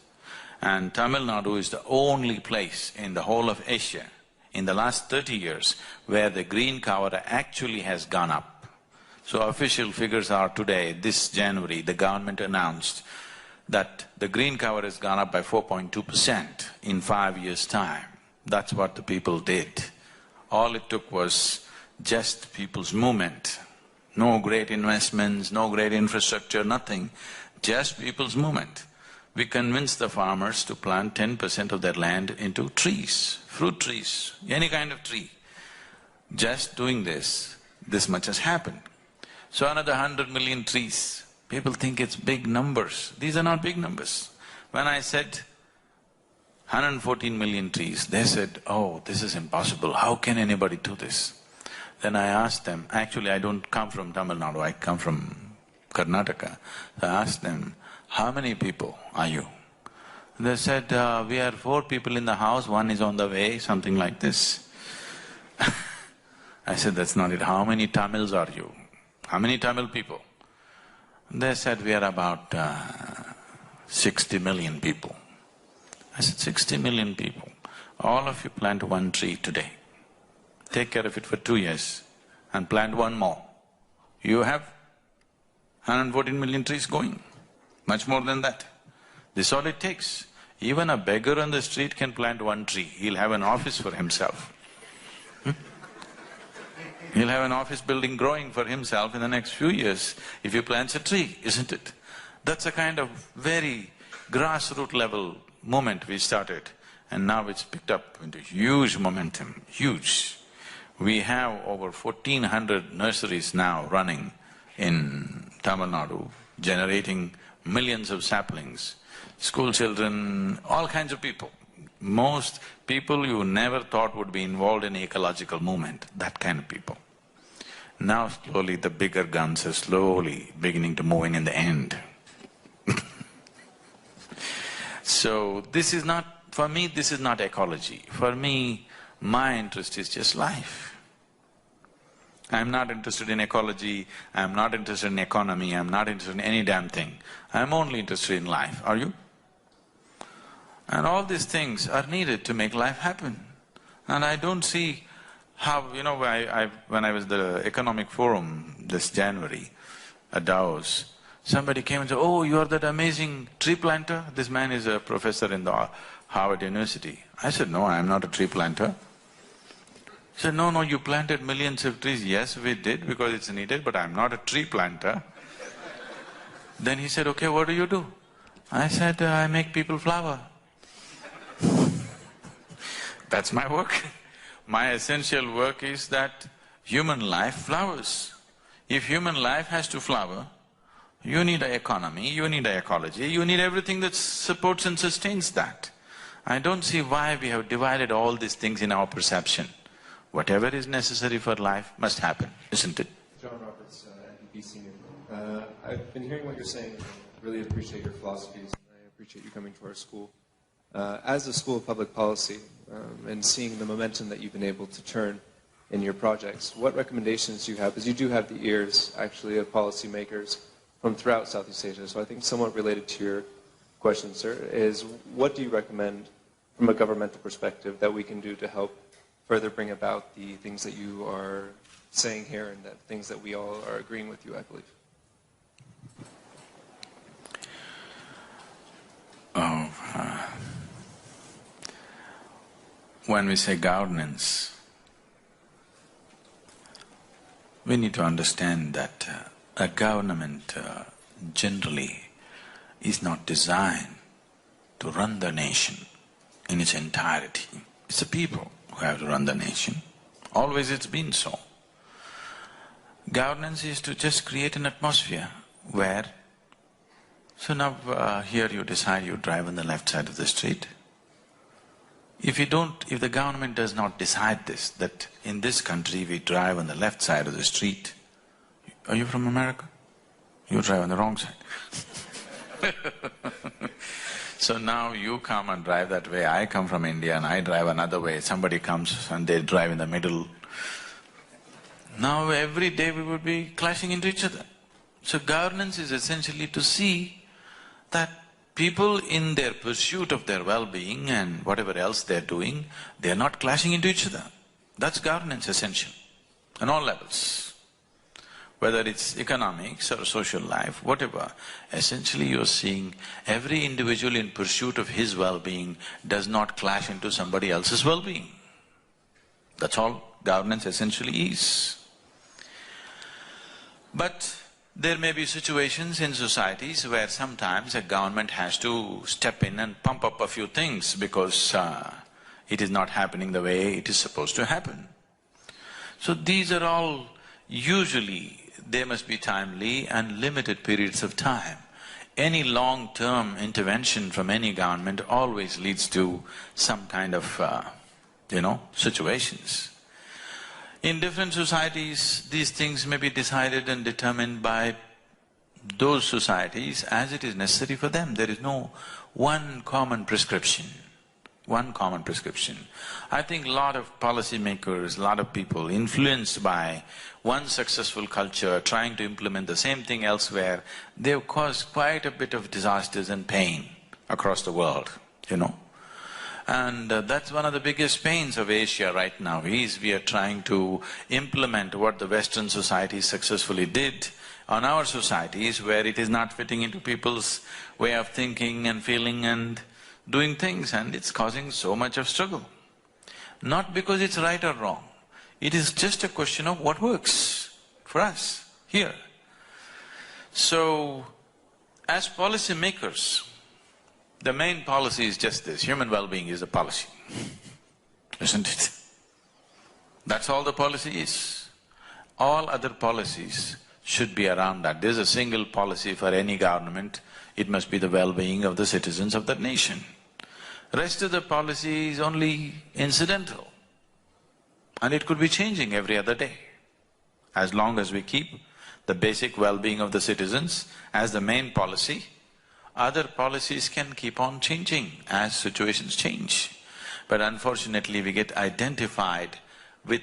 And Tamil Nadu is the only place in the whole of Asia in the last 30 years where the green cover actually has gone up. So official figures are today, this January, the government announced that the green cover has gone up by 4.2% in 5 years' time. That's what the people did. All it took was just people's movement. No great investments, no great infrastructure, nothing, just people's movement. We convinced the farmers to plant 10% of their land into trees, fruit trees, any kind of tree. Just doing this much has happened. So another 100 million trees, people think it's big numbers. These are not big numbers. When I said 114 million trees, they said, oh, this is impossible, how can anybody do this? Then I asked them, actually I don't come from Tamil Nadu, I come from Karnataka. So I asked them, how many people are you? They said, we are 4 people in the house, 1 is on the way, something like this. I said, that's not it, how many Tamils are you? How many Tamil people? They said, we are about 60 million people. I said, 60 million people, all of you plant 1 tree today. Take care of it for 2 years and plant 1 more. You have 114 million trees going, much more than that. This is all it takes. Even a beggar on the street can plant 1 tree, he'll have an office for himself. He'll have an office building growing for himself in the next few years if he plants a tree, isn't it? That's a kind of very grassroots level movement we started and now it's picked up into huge momentum, huge. We have over 1400 nurseries now running in Tamil Nadu, generating millions of saplings, school children, all kinds of people. Most people you never thought would be involved in ecological movement, that kind of people. Now slowly the bigger guns are slowly beginning to move in the end. So this is not… for me this is not ecology. For me, my interest is just life. I'm not interested in ecology, I'm not interested in economy, I'm not interested in any damn thing. I'm only interested in life, are you? And all these things are needed to make life happen. And I don't see how… when I was at the Economic Forum this January at Davos, somebody came and said, oh, you are that amazing tree planter? This man is a professor in the Harvard University. I said, no, I am not a tree planter. He said, no, you planted millions of trees. Yes, we did because it's needed, but I'm not a tree planter. Then he said, okay, what do you do? I said, I make people flower. That's my work. My essential work is that human life flowers. If human life has to flower, you need an economy, you need an ecology, you need everything that supports and sustains that. I don't see why we have divided all these things in our perception. Whatever is necessary for life must happen, isn't it? John Roberts, NPP Senior. I've been hearing what you're saying, and I really appreciate your philosophies, and I appreciate you coming to our school. As a school of public policy, and seeing the momentum that you've been able to turn in your projects, what recommendations do you have? Because you do have the ears, actually, of policymakers from throughout Southeast Asia. So I think somewhat related to your question, sir, is what do you recommend from a governmental perspective that we can do to help further bring about the things that you are saying here and that things that we all are agreeing with you, I believe? When we say governance, we need to understand that a government generally is not designed to run the nation in its entirety. It's the people who have to run the nation. Always it's been so. Governance is to just create an atmosphere where… So now here you decide you drive on the left side of the street. If the government does not decide this, that in this country we drive on the left side of the street… Are you from America? You drive on the wrong side. So now you come and drive that way, I come from India and I drive another way, somebody comes and they drive in the middle. Now every day we would be clashing into each other. So governance is essentially to see that people in their pursuit of their well-being and whatever else they're doing, they're not clashing into each other. That's governance essential, on all levels. Whether it's economics or social life, whatever, essentially you're seeing every individual in pursuit of his well-being does not clash into somebody else's well-being. That's all governance essentially is. But there may be situations in societies where sometimes a government has to step in and pump up a few things because it is not happening the way it is supposed to happen. So these are all usually, they must be timely and limited periods of time. Any long-term intervention from any government always leads to some kind of, situations. In different societies, these things may be decided and determined by those societies as it is necessary for them. There is no one common prescription. I think a lot of policymakers, a lot of people influenced by one successful culture trying to implement the same thing elsewhere, they've caused quite a bit of disasters and pain across the world, And that's one of the biggest pains of Asia right now is we are trying to implement what the Western societies successfully did on our societies where it is not fitting into people's way of thinking and feeling and doing things, and it's causing so much of struggle. Not because it's right or wrong, it is just a question of what works for us here. So, as policy makers, the main policy is just this, human well-being is the policy, isn't it? That's all the policy is. All other policies should be around that. There's a single policy for any government, it must be the well-being of the citizens of that nation. Rest of the policy is only incidental, and it could be changing every other day. As long as we keep the basic well-being of the citizens as the main policy, other policies can keep on changing as situations change. But unfortunately, we get identified with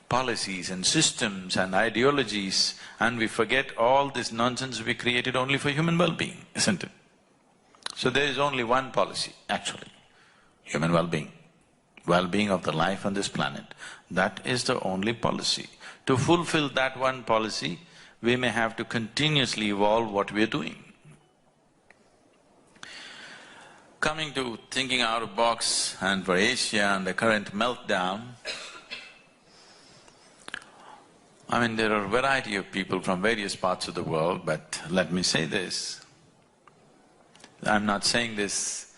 policies and systems and ideologies, and we forget all this nonsense we created only for human well-being, isn't it? So there is only one policy, actually, human well-being, well-being of the life on this planet. That is the only policy. To fulfill that one policy, we may have to continuously evolve what we are doing. coming to thinking out of box and for Asia and the current meltdown, I mean, there are a variety of people from various parts of the world, but let me say this. I'm not saying this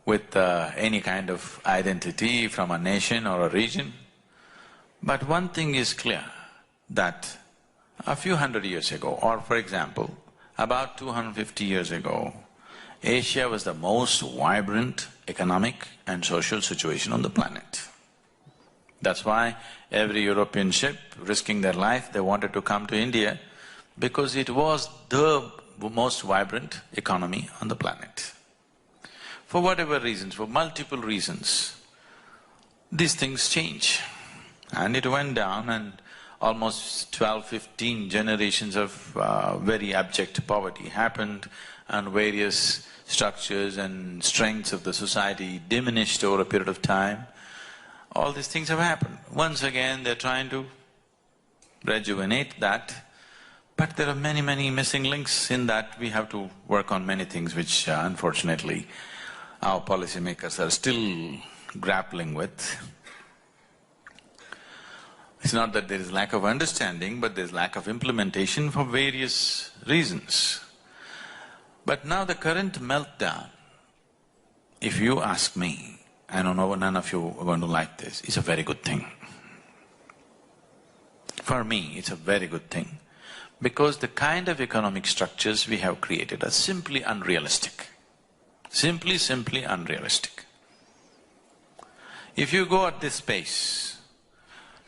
with any kind of identity from a nation or a region, but one thing is clear, that a few hundred years ago, or for example, about 250 years ago, Asia was the most vibrant economic and social situation on the planet. That's why every European ship, risking their life, they wanted to come to India because it was the most vibrant economy on the planet. For whatever reasons, for multiple reasons, these things change. And it went down and almost 12-15 generations of very abject poverty happened, and various structures and strengths of the society diminished over a period of time. All these things have happened. Once again, they're trying to rejuvenate that, but there are many missing links in that. We have to work on many things which unfortunately our policymakers are still grappling with. It's not that there is lack of understanding, but there's lack of implementation for various reasons. But now the current meltdown, if you ask me, I don't know, none of you are going to like this, it's a very good thing. For me, it's a very good thing, because the kind of economic structures we have created are simply unrealistic. Simply unrealistic. If you go at this pace,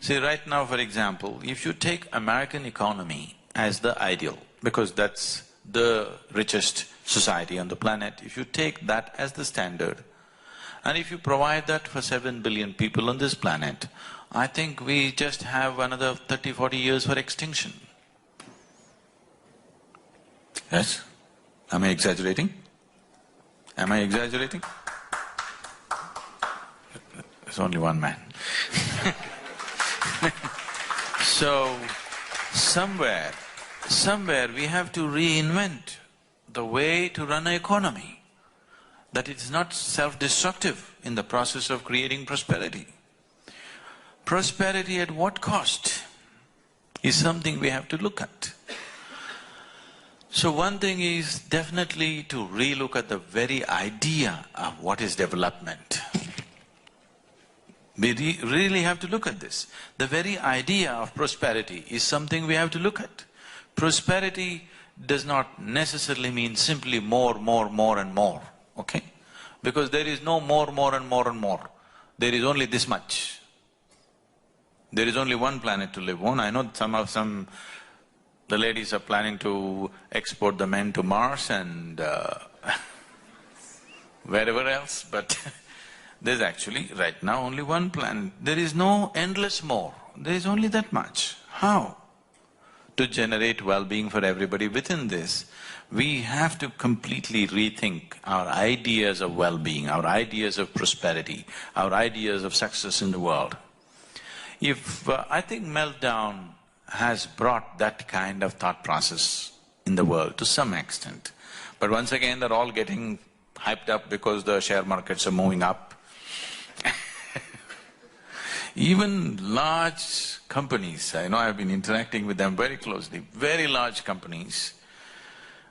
see right now for example, if you take American economy as the ideal, because that's the richest society on the planet, if you take that as the standard, and if you provide that for 7 billion people on this planet, I think we just have another 30-40 years for extinction. Yes? Am I exaggerating? Am I exaggerating? There's only one man. So, somewhere we have to reinvent the way to run an economy, that it's not self-destructive in the process of creating prosperity. Prosperity at what cost is something we have to look at. So one thing is definitely to relook at the very idea of what is development. We really have to look at this. The very idea of prosperity is something we have to look at. Prosperity does not necessarily mean simply more and more, okay? Because there is no more and more. There is only this much. There is only one planet to live on. I know the ladies are planning to export the men to Mars and wherever else, but there's actually right now only one planet. There is no endless more, there is only that much. How? To generate well-being for everybody within this, we have to completely rethink our ideas of well-being, our ideas of prosperity, our ideas of success in the world. I think meltdown has brought that kind of thought process in the world to some extent. But once again, they're all getting hyped up because the share markets are moving up. Even large companies, I know I've been interacting with them very closely, very large companies,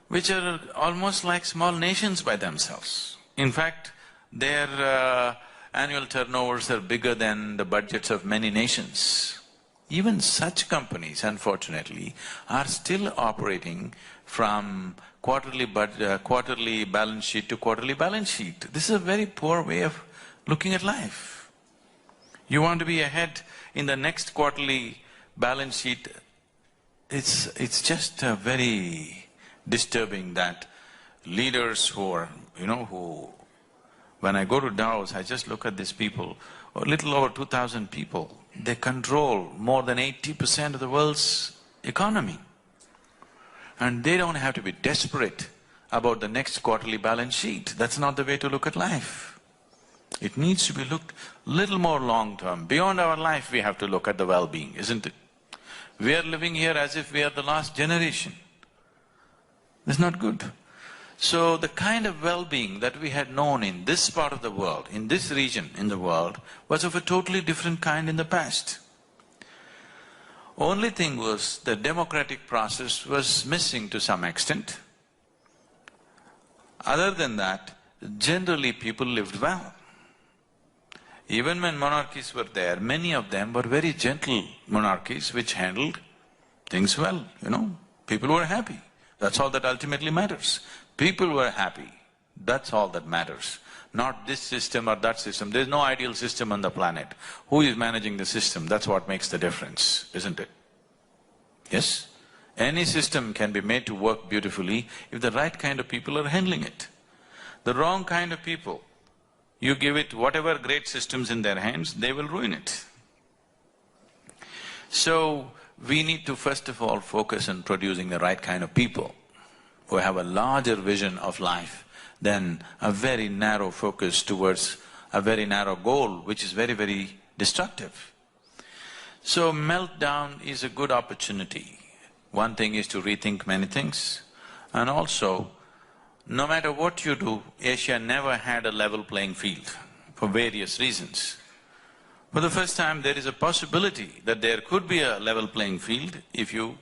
which are almost like small nations by themselves. In fact, their annual turnovers are bigger than the budgets of many nations. Even such companies, unfortunately, are still operating from quarterly balance sheet to quarterly balance sheet. This is a very poor way of looking at life. You want to be ahead in the next quarterly balance sheet, it's just very disturbing that leaders who are, when I go to Davos, I just look at these people, a little over 2,000 people, they control more than 80% of the world's economy. And they don't have to be desperate about the next quarterly balance sheet. That's not the way to look at life. It needs to be looked little more long-term. Beyond our life, we have to look at the well-being, isn't it? We are living here as if we are the last generation. That's not good. So the kind of well-being that we had known in this part of the world, in this region in the world, was of a totally different kind in the past. Only thing was the democratic process was missing to some extent. Other than that, generally people lived well. Even when monarchies were there, many of them were very gentle monarchies which handled things well, you know. People were happy. That's all that ultimately matters. People were happy. That's all that matters. Not this system or that system. There's no ideal system on the planet. Who is managing the system? That's what makes the difference, isn't it? Yes? Any system can be made to work beautifully if the right kind of people are handling it. The wrong kind of people, you give it whatever great systems in their hands, they will ruin it. So, we need to first of all focus on producing the right kind of people who have a larger vision of life than a very narrow focus towards a very narrow goal, which is very, very destructive. So, meltdown is a good opportunity. One thing is to rethink many things, and also, no matter what you do, Asia never had a level playing field for various reasons. For the first time, there is a possibility that there could be a level playing field if you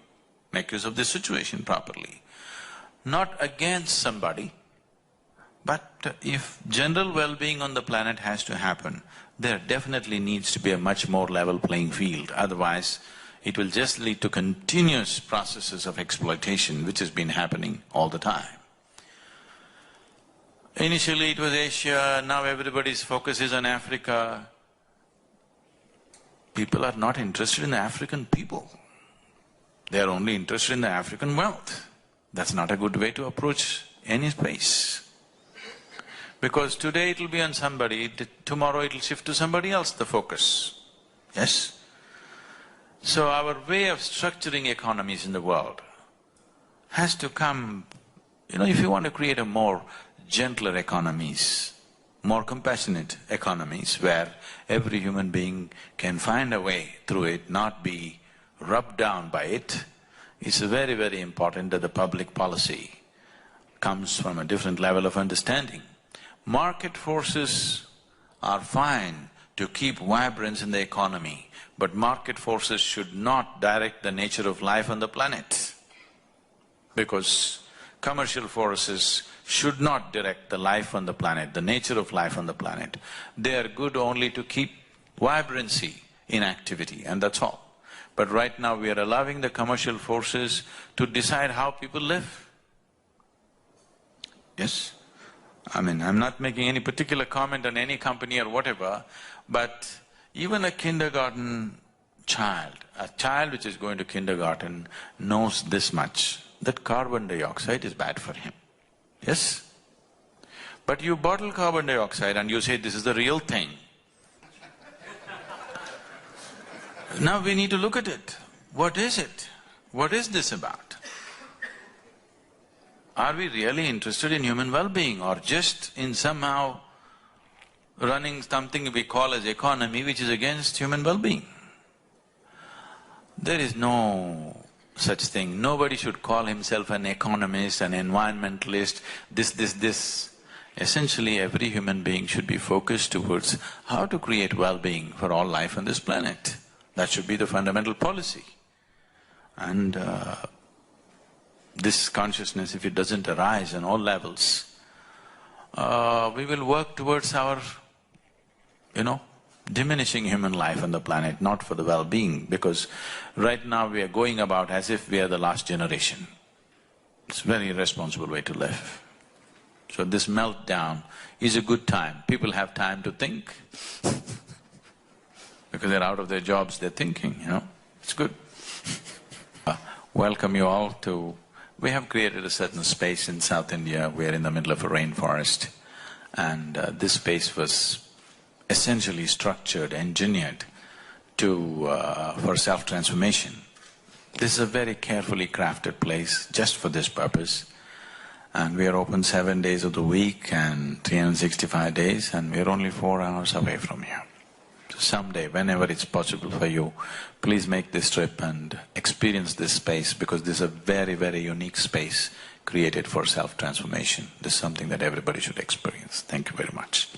make use of this situation properly. Not against somebody, but if general well-being on the planet has to happen, there definitely needs to be a much more level playing field, otherwise it will just lead to continuous processes of exploitation which has been happening all the time. Initially it was Asia, now everybody's focus is on Africa. People are not interested in the African people. They are only interested in the African wealth. That's not a good way to approach any space. Because today it'll be on somebody, tomorrow it'll shift to somebody else, the focus. Yes? So our way of structuring economies in the world has to come… You know, if you want to create a more gentler economies, more compassionate economies where every human being can find a way through it, not be rubbed down by it, it's very, very important that the public policy comes from a different level of understanding. Market forces are fine to keep vibrance in the economy, but market forces should not direct the nature of life on the planet. Because commercial forces should not direct the life on the planet, the nature of life on the planet. They are good only to keep vibrancy in activity, and that's all. But right now we are allowing the commercial forces to decide how people live. Yes? I mean, I'm not making any particular comment on any company or whatever, but even a kindergarten child, a child which is going to kindergarten knows this much, that carbon dioxide is bad for him. Yes? But you bottle carbon dioxide and you say this is the real thing. Now we need to look at it. What is it? What is this about? Are we really interested in human well-being or just in somehow running something we call as economy which is against human well-being? There is no such thing. Nobody should call himself an economist, an environmentalist, this. Essentially, every human being should be focused towards how to create well-being for all life on this planet. That should be the fundamental policy. And this consciousness, if it doesn't arise on all levels, we will work towards our, diminishing human life on the planet, not for the well-being, because right now we are going about as if we are the last generation. It's a very irresponsible way to live. So this meltdown is a good time. People have time to think because they're out of their jobs, they're thinking, it's good. Welcome you all to… We have created a certain space in South India. We are in the middle of a rainforest, and this space was essentially structured, engineered for self-transformation. This is a very carefully crafted place just for this purpose, and we are open 7 days of the week and 365 days, and we are only 4 hours away from here. So someday, whenever it's possible for you, please make this trip and experience this space, because this is a very, very unique space created for self-transformation. This is something that everybody should experience. Thank you very much.